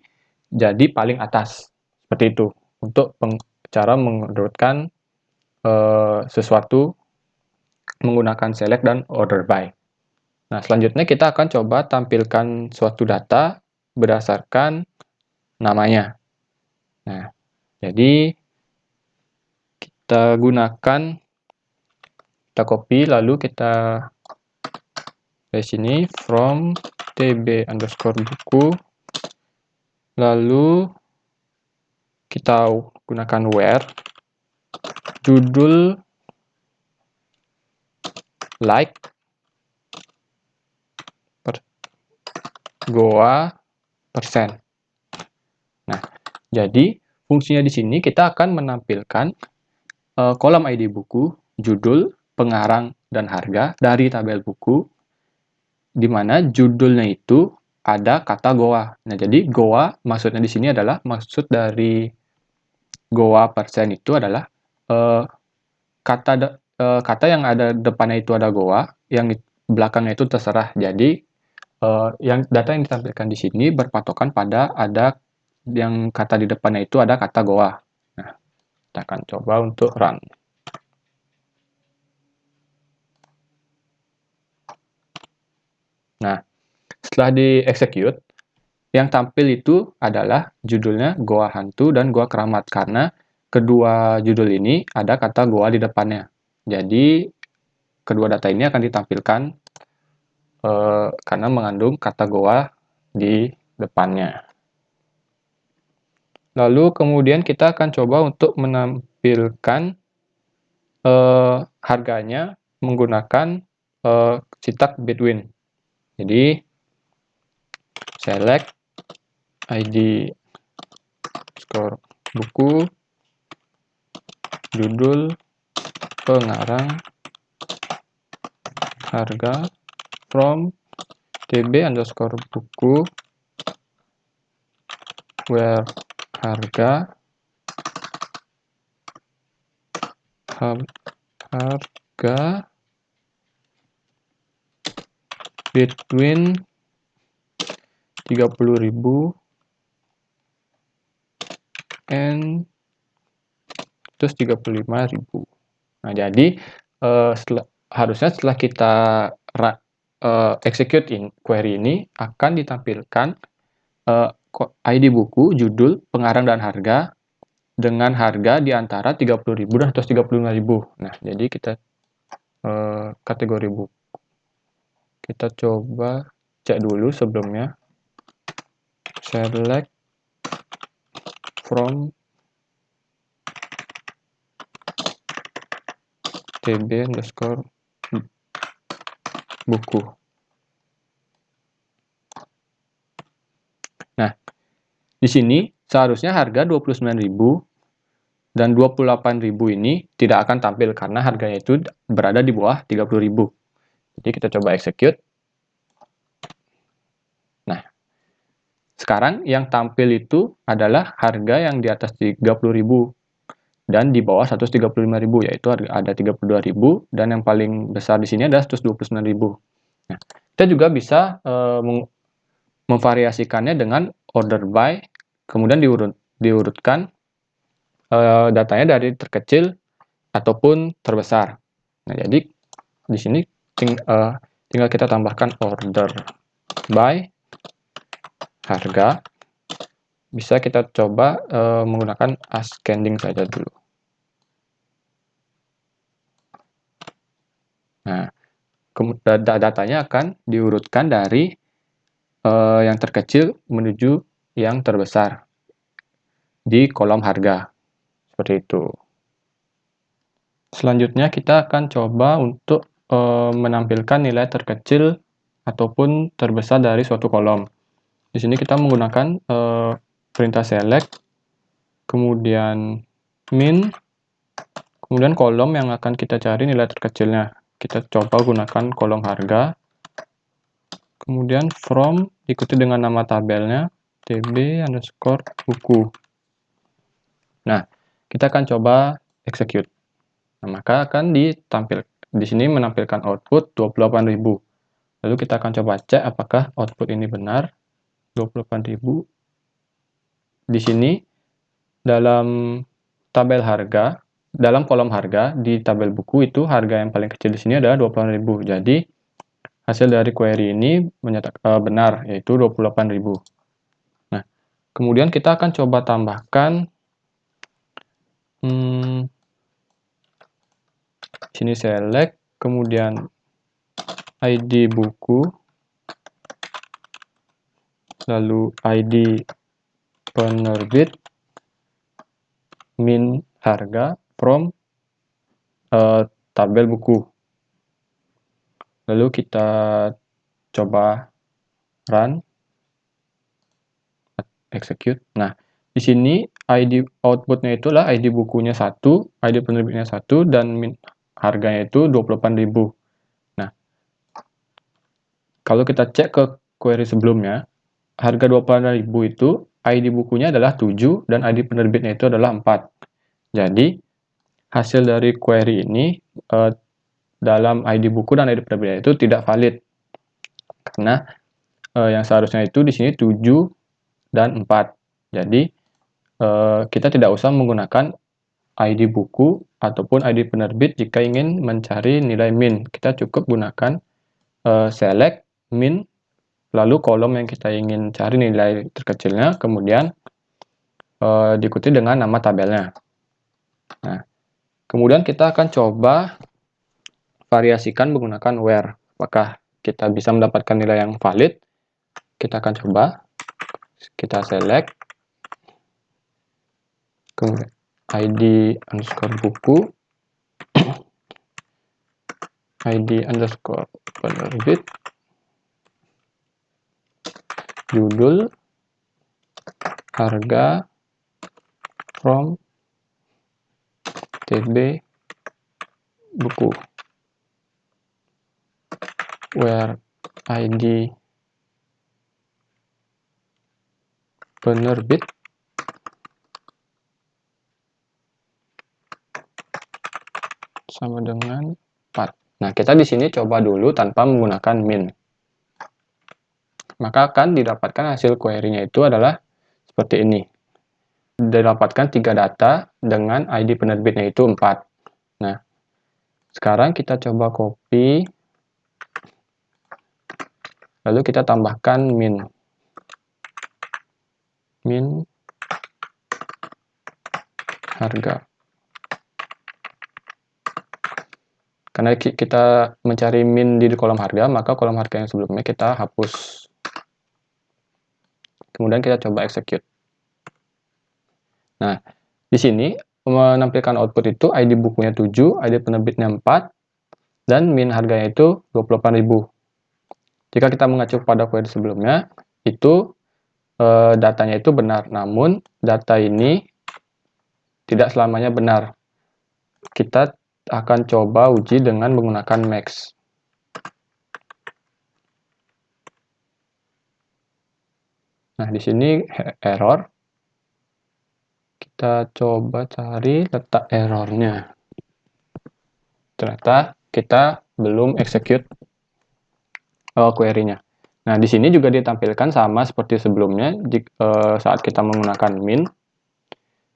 jadi paling atas. Seperti itu untuk cara mengurutkan sesuatu menggunakan select dan order by. Nah, selanjutnya kita akan coba tampilkan suatu data berdasarkan namanya. Nah, jadi kita gunakan, kita copy, lalu kita dari sini from tb_buku, lalu kita gunakan where judul like goa persen. Nah, jadi fungsinya di sini kita akan menampilkan kolom ID buku, judul, pengarang, dan harga dari tabel buku, di mana judulnya itu ada kata goa. Nah, jadi goa maksudnya di sini adalah maksud dari goa persen itu adalah kata yang ada depannya itu ada goa, yang belakangnya itu terserah. Jadi data yang ditampilkan di sini berpatokan pada ada yang kata di depannya itu ada kata goa. Nah, kita akan coba untuk run. Nah, setelah di-execute, yang tampil itu adalah judulnya Goa Hantu dan Goa Keramat, karena kedua judul ini ada kata goa di depannya. Jadi, kedua data ini akan ditampilkan karena mengandung kata goa di depannya. Lalu kemudian kita akan coba untuk menampilkan harganya menggunakan cetak Bedouin. Jadi select ID skor buku, judul, pengarang, harga from tb_buku where harga between 30.000 and terus 35.000. Nah, jadi harusnya setelah kita execute query ini akan ditampilkan ID buku, judul, pengarang, dan harga dengan harga di antara 30.000 dan 135.000. Nah, jadi kita kategori buku. Kita coba cek dulu sebelumnya. Select from tb_buku. Nah, di sini seharusnya harga 29.000 dan 28.000 ini tidak akan tampil karena harganya itu berada di bawah 30.000. Jadi kita coba execute. Nah, sekarang yang tampil itu adalah harga yang di atas 30.000 dan di bawah 135.000, yaitu ada 32.000 dan yang paling besar di sini adalah 129.000. Nah, kita juga bisa memvariasikannya dengan order by, kemudian diurutkan datanya dari terkecil ataupun terbesar. Nah, jadi di sini tinggal kita tambahkan order by harga. Bisa kita coba menggunakan ascending saja dulu. Nah, datanya akan diurutkan dari yang terkecil menuju yang terbesar di kolom harga. Seperti itu. Selanjutnya kita akan coba untuk menampilkan nilai terkecil ataupun terbesar dari suatu kolom. Di sini kita menggunakan perintah select, kemudian min, kemudian kolom yang akan kita cari nilai terkecilnya. Kita coba gunakan kolom harga, kemudian from, ikuti dengan nama tabelnya, tb_buku. Nah, kita akan coba execute. Nah, maka akan di sini menampilkan output 28.000. Lalu kita akan coba cek apakah output ini benar. 28.000. Di sini dalam tabel harga, dalam kolom harga di tabel buku itu harga yang paling kecil di sini adalah 28.000. Jadi hasil dari query ini benar, yaitu 28.000. Nah, kemudian kita akan coba tambahkan sini select, kemudian ID buku, lalu ID penerbit, min harga from tabel buku. Lalu kita coba run, execute. Nah, di sini ID outputnya itulah ID bukunya 1, ID penerbitnya 1, dan min harganya itu 28.000. Nah, kalau kita cek ke query sebelumnya, harga 28.000 itu ID bukunya adalah 7 dan ID penerbitnya itu adalah 4. Jadi, hasil dari query ini dalam ID buku dan ID penerbitnya itu tidak valid. Karena yang seharusnya itu di sini 7 dan 4. Jadi, kita tidak usah menggunakan ID buku ataupun ID penerbit jika ingin mencari nilai min. Kita cukup gunakan select, min, lalu kolom yang kita ingin cari nilai terkecilnya, kemudian diikuti dengan nama tabelnya. Nah, kemudian kita akan coba variasikan menggunakan where. Apakah kita bisa mendapatkan nilai yang valid? Kita akan coba. Kita select, kemudian ID underscore buku, ID underscore penerbit, judul, harga, from, tb, buku, where ID penerbit, sama dengan 4. Nah, kita di sini coba dulu tanpa menggunakan min. Maka akan didapatkan hasil query-nya itu adalah seperti ini. Didapatkan 3 data dengan ID penerbitnya itu 4. Nah, sekarang kita coba copy, lalu kita tambahkan min harga. Karena kita mencari min di kolom harga, maka kolom harga yang sebelumnya kita hapus. Kemudian kita coba execute. Nah, di sini menampilkan output itu ID bukunya 7, ID penerbitnya 4, dan min harganya itu 28.000. Jika kita mengacu pada query sebelumnya, itu datanya itu benar, namun data ini tidak selamanya benar. Kita akan coba uji dengan menggunakan max. Nah, di sini error. Kita coba cari letak errornya. Ternyata kita belum execute query-nya. Nah, di sini juga ditampilkan sama seperti sebelumnya saat kita menggunakan min,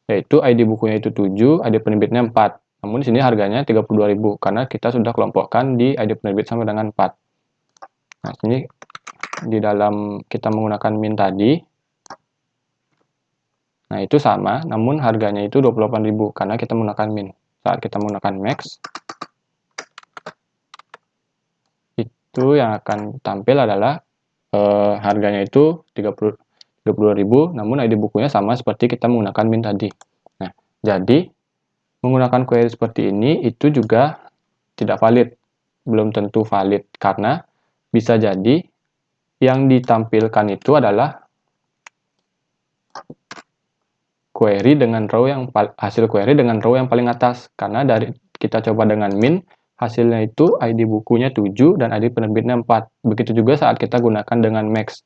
yaitu ID bukunya itu 7, ID penerbitnya 4. Namun di sini harganya 32.000 karena kita sudah kelompokkan di ID penerbit sama dengan 4. Nah, sini di dalam kita menggunakan min tadi, nah itu sama, namun harganya itu 28.000 karena kita menggunakan min. Saat kita menggunakan max, itu yang akan tampil adalah harganya itu 32.000, namun ID bukunya sama seperti kita menggunakan min tadi. Nah, jadi menggunakan query seperti ini itu juga tidak valid, belum tentu valid, karena bisa jadi yang ditampilkan itu adalah query dengan row yang hasil query dengan row yang paling atas, karena dari kita coba dengan min, hasilnya itu ID bukunya 7 dan ID penerbitnya 4. Begitu juga saat kita gunakan dengan max.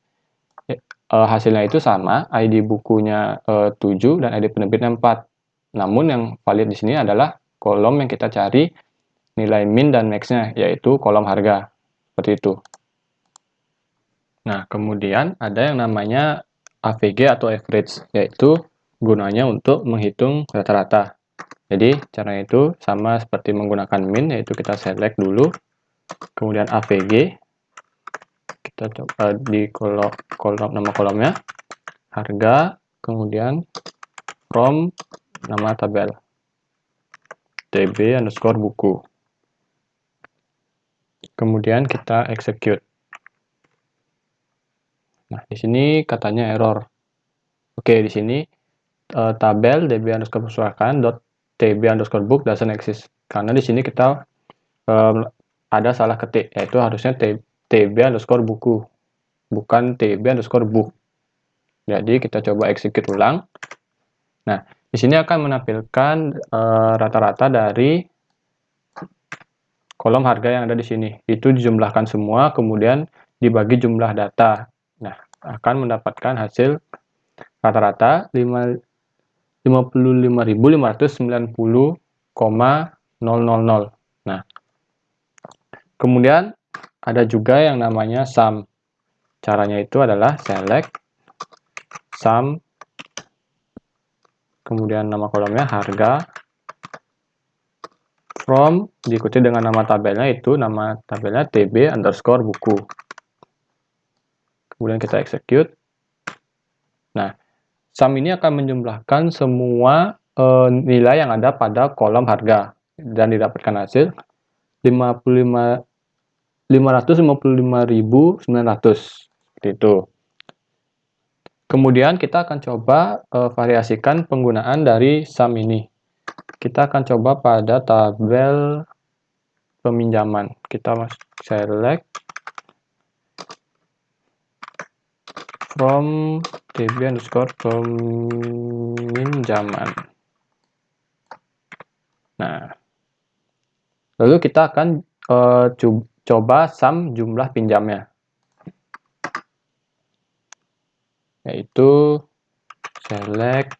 hasilnya itu sama, ID bukunya 7 dan ID penerbitnya 4. Namun yang valid di sini adalah kolom yang kita cari nilai min dan max-nya, yaitu kolom harga. Seperti itu. Nah, kemudian ada yang namanya AVG atau average, yaitu gunanya untuk menghitung rata-rata. Jadi, caranya itu sama seperti menggunakan min, yaitu kita select dulu, kemudian AVG, kita coba di kolom nama kolomnya, harga, kemudian from nama tabel, tb_buku. Kemudian kita execute. Nah, di sini katanya error. Oke, di sini tabel db_perpustakaan.tb_book doesn't exist. Karena di sini kita ada salah ketik, yaitu harusnya tb_buku, bukan tb_book. Jadi kita coba execute ulang. Nah, di sini akan menampilkan rata-rata dari kolom harga yang ada di sini. Itu dijumlahkan semua, kemudian dibagi jumlah data. Nah, akan mendapatkan hasil rata-rata 55.590,000. Nah, kemudian ada juga yang namanya sum. Caranya itu adalah select sum, kemudian nama kolomnya harga, from diikuti dengan nama tabelnya, itu nama tabelnya tb_buku. Kemudian kita execute. Nah, sum ini akan menjumlahkan semua nilai yang ada pada kolom harga dan didapatkan hasil 555.900 seperti itu. Kemudian kita akan coba variasikan penggunaan dari sum ini. Kita akan coba pada tabel peminjaman. Kita select from tb_peminjaman. Nah, lalu kita akan coba sum jumlah pinjamnya, yaitu select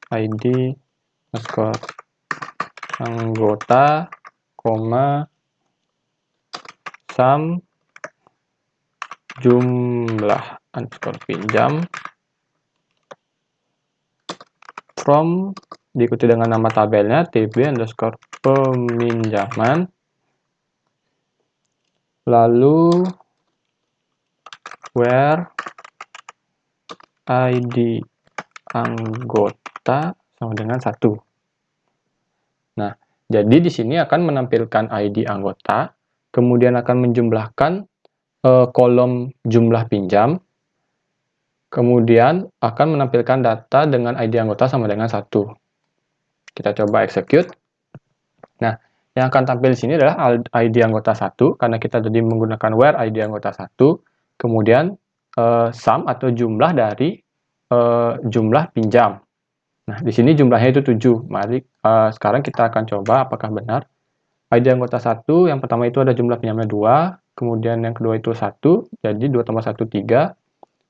ID anggota, sum jumlah pinjam, from diikuti dengan nama tabelnya tb_peminjaman, lalu where ID anggota sama dengan 1. Nah, jadi di sini akan menampilkan ID anggota, kemudian akan menjumlahkan kolom jumlah pinjam, kemudian akan menampilkan data dengan ID anggota sama dengan 1. Kita coba execute. Nah, yang akan tampil di sini adalah ID anggota 1, karena kita tadi menggunakan where ID anggota 1, kemudian sum atau jumlah dari jumlah pinjam. Nah, di sini jumlahnya itu 7. Mari sekarang kita akan coba apakah benar. ID anggota 1, yang pertama itu ada jumlah pinjamnya 2, kemudian yang kedua itu 1, jadi 2 tambah 1, 3.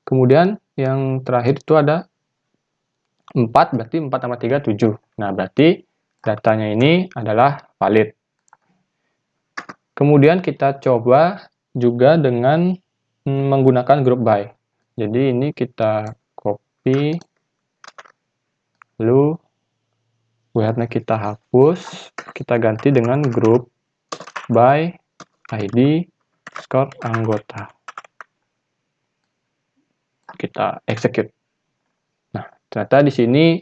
Kemudian yang terakhir itu ada 4, berarti 4 tambah 3, 7. Nah, berarti datanya ini adalah valid. Kemudian kita coba juga dengan menggunakan group by. Jadi ini kita copy, lalu where-nya kita hapus, kita ganti dengan group by ID anggota. Kita execute. Nah, ternyata di sini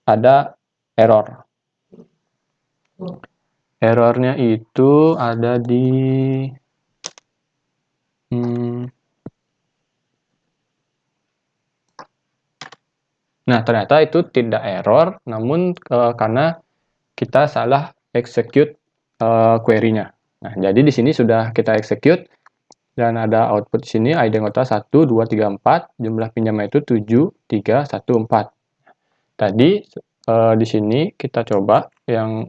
ada error. Errornya itu ada di nah, ternyata itu tidak error, namun karena kita salah execute query-nya. Nah, jadi di sini sudah kita execute dan ada output di sini ID anggota 1, 2, 3, 4, jumlah pinjamnya itu 7, 3, 1, 4. Tadi di sini kita coba yang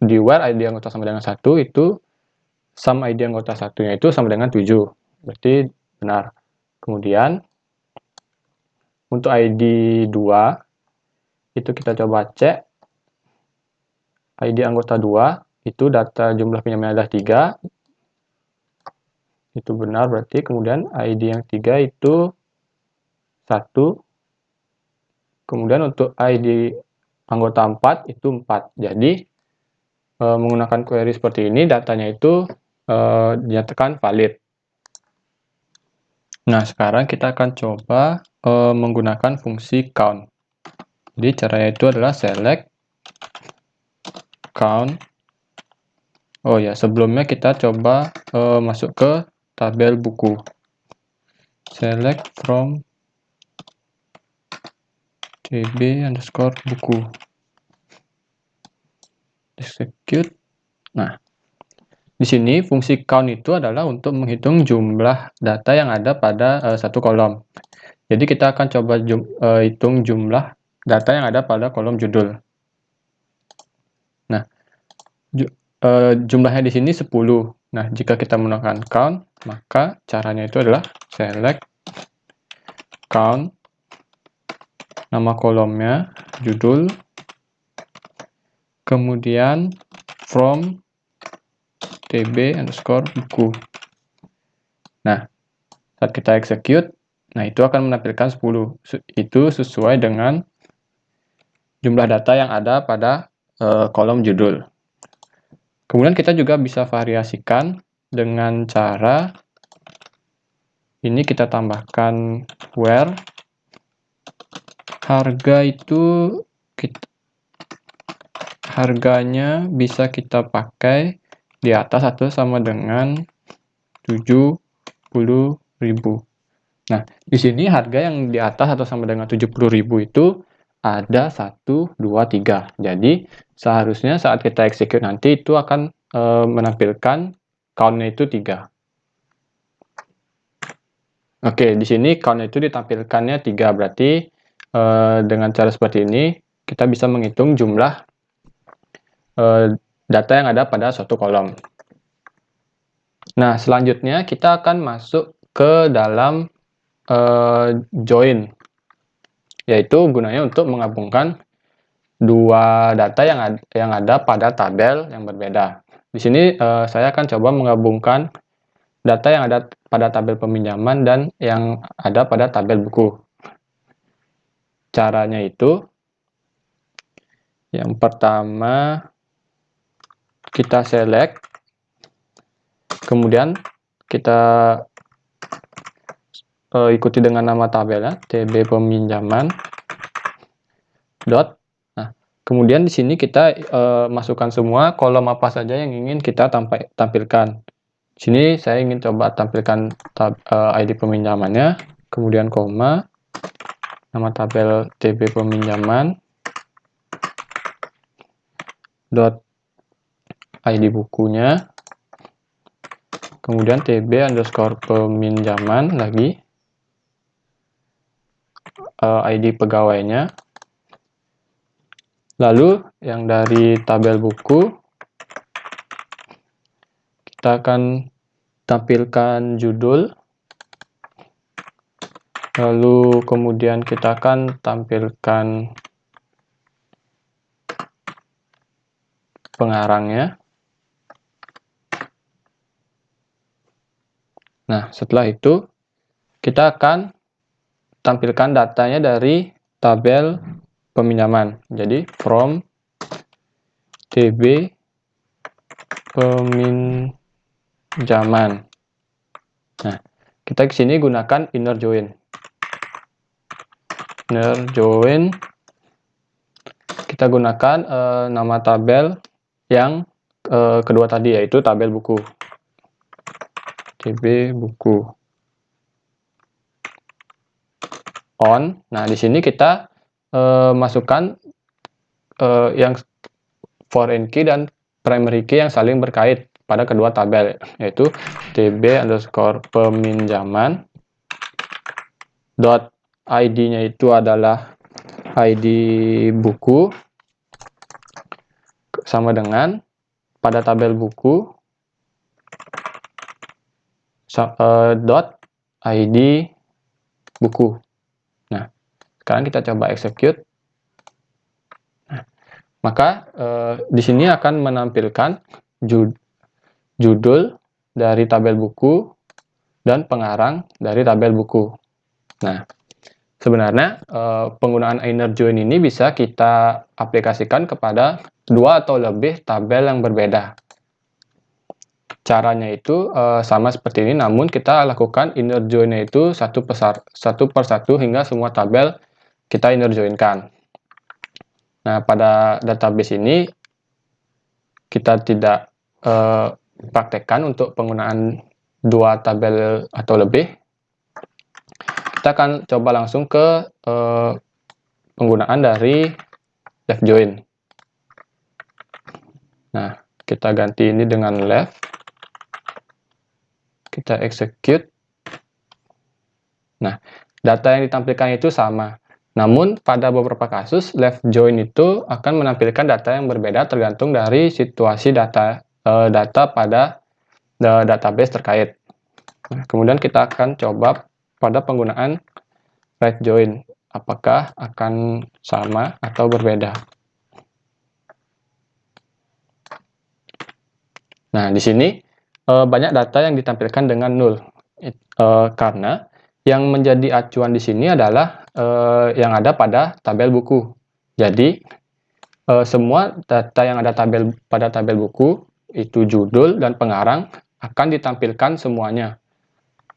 di where ID anggota sama dengan 1 itu sum ID anggota 1-nya itu sama dengan 7. Berarti benar. Kemudian untuk ID 2 itu kita coba cek ID anggota 2 itu data jumlah pinjaman adalah 3. Itu benar berarti. Kemudian ID yang 3 itu 1. Kemudian untuk ID anggota 4 itu 4. Jadi menggunakan query seperti ini datanya itu dinyatakan valid. Nah, sekarang kita akan coba menggunakan fungsi count. Jadi caranya itu adalah select count. Oh ya, sebelumnya kita coba masuk ke tabel buku. Select from tb_buku. Execute. Nah, di sini fungsi count itu adalah untuk menghitung jumlah data yang ada pada satu kolom. Jadi kita akan coba hitung jumlah data yang ada pada kolom judul. Nah, jumlahnya di sini 10. Nah, jika kita menggunakan count, maka caranya itu adalah select count, nama kolomnya, judul, kemudian from tb_buku. Nah, saat kita execute, nah itu akan menampilkan 10. Itu sesuai dengan jumlah data yang ada pada kolom judul. Kemudian kita juga bisa variasikan dengan cara ini kita tambahkan where harga itu harganya bisa kita pakai di atas atau sama dengan 70.000. Nah, di sini harga yang di atas atau sama dengan 70.000 itu ada 1, 2, 3. Jadi, seharusnya saat kita execute nanti itu akan menampilkan count-nya itu 3. Oke, di sini count itu ditampilkannya 3, berarti dengan cara seperti ini kita bisa menghitung jumlah data yang ada pada suatu kolom. Nah, selanjutnya kita akan masuk ke dalam join, yaitu gunanya untuk menggabungkan dua data yang ada pada tabel yang berbeda. Di sini saya akan coba menggabungkan data yang ada pada tabel peminjaman dan yang ada pada tabel buku. Caranya itu, yang pertama kita select, kemudian kita ikuti dengan nama tabelnya tb peminjaman dot. Nah, kemudian di sini kita masukkan semua kolom apa saja yang ingin kita tampilkan. Di sini saya ingin coba tampilkan ID peminjamannya, kemudian koma, nama tabel tb peminjaman dot ID bukunya, kemudian tb_peminjaman lagi, ID pegawainya, lalu yang dari tabel buku kita akan tampilkan judul, lalu kemudian kita akan tampilkan pengarangnya. Nah, setelah itu kita akan tampilkan datanya dari tabel peminjaman. Jadi from tb peminjaman. Nah, kita ke sini gunakan inner join. Inner join kita gunakan nama tabel yang kedua tadi, yaitu tabel buku. tb buku on. Nah, di sini kita masukkan yang foreign key dan primary key yang saling berkait pada kedua tabel, yaitu tb_peminjaman dot ID-nya itu adalah ID buku sama dengan pada tabel buku dot ID buku. Nah, Sekarang kita coba execute. Maka di sini akan menampilkan judul dari tabel buku dan pengarang dari tabel buku. Nah, sebenarnya penggunaan inner join ini bisa kita aplikasikan kepada 2 atau lebih tabel yang berbeda. Caranya itu sama seperti ini, namun kita lakukan inner join-nya itu satu per satu hingga semua tabel kita inner join-kan. Nah, pada database ini kita tidak praktekkan untuk penggunaan 2 tabel atau lebih. Kita akan coba langsung ke penggunaan dari left join. Nah, kita ganti ini dengan left. Kita execute. Nah, data yang ditampilkan itu sama. Namun, pada beberapa kasus, left join itu akan menampilkan data yang berbeda tergantung dari situasi data pada database terkait. Nah, kemudian kita akan coba pada penggunaan right join, apakah akan sama atau berbeda. Nah, di sini banyak data yang ditampilkan dengan null, karena yang menjadi acuan di sini adalah yang ada pada tabel buku. Jadi, semua data yang ada pada tabel buku, itu judul dan pengarang, akan ditampilkan semuanya.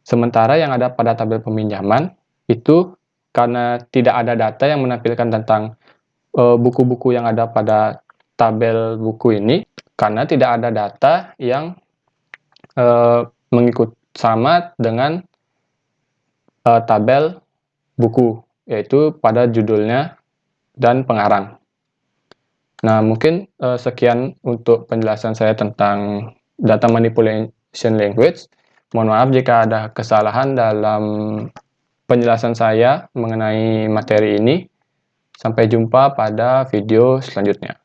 Sementara yang ada pada tabel peminjaman, itu karena tidak ada data yang menampilkan tentang buku-buku yang ada pada tabel buku ini, karena tidak ada data yang mengikut sama dengan tabel buku, yaitu pada judulnya dan pengarang. Nah, mungkin sekian untuk penjelasan saya tentang data manipulation language. Mohon maaf jika ada kesalahan dalam penjelasan saya mengenai materi ini. Sampai jumpa pada video selanjutnya.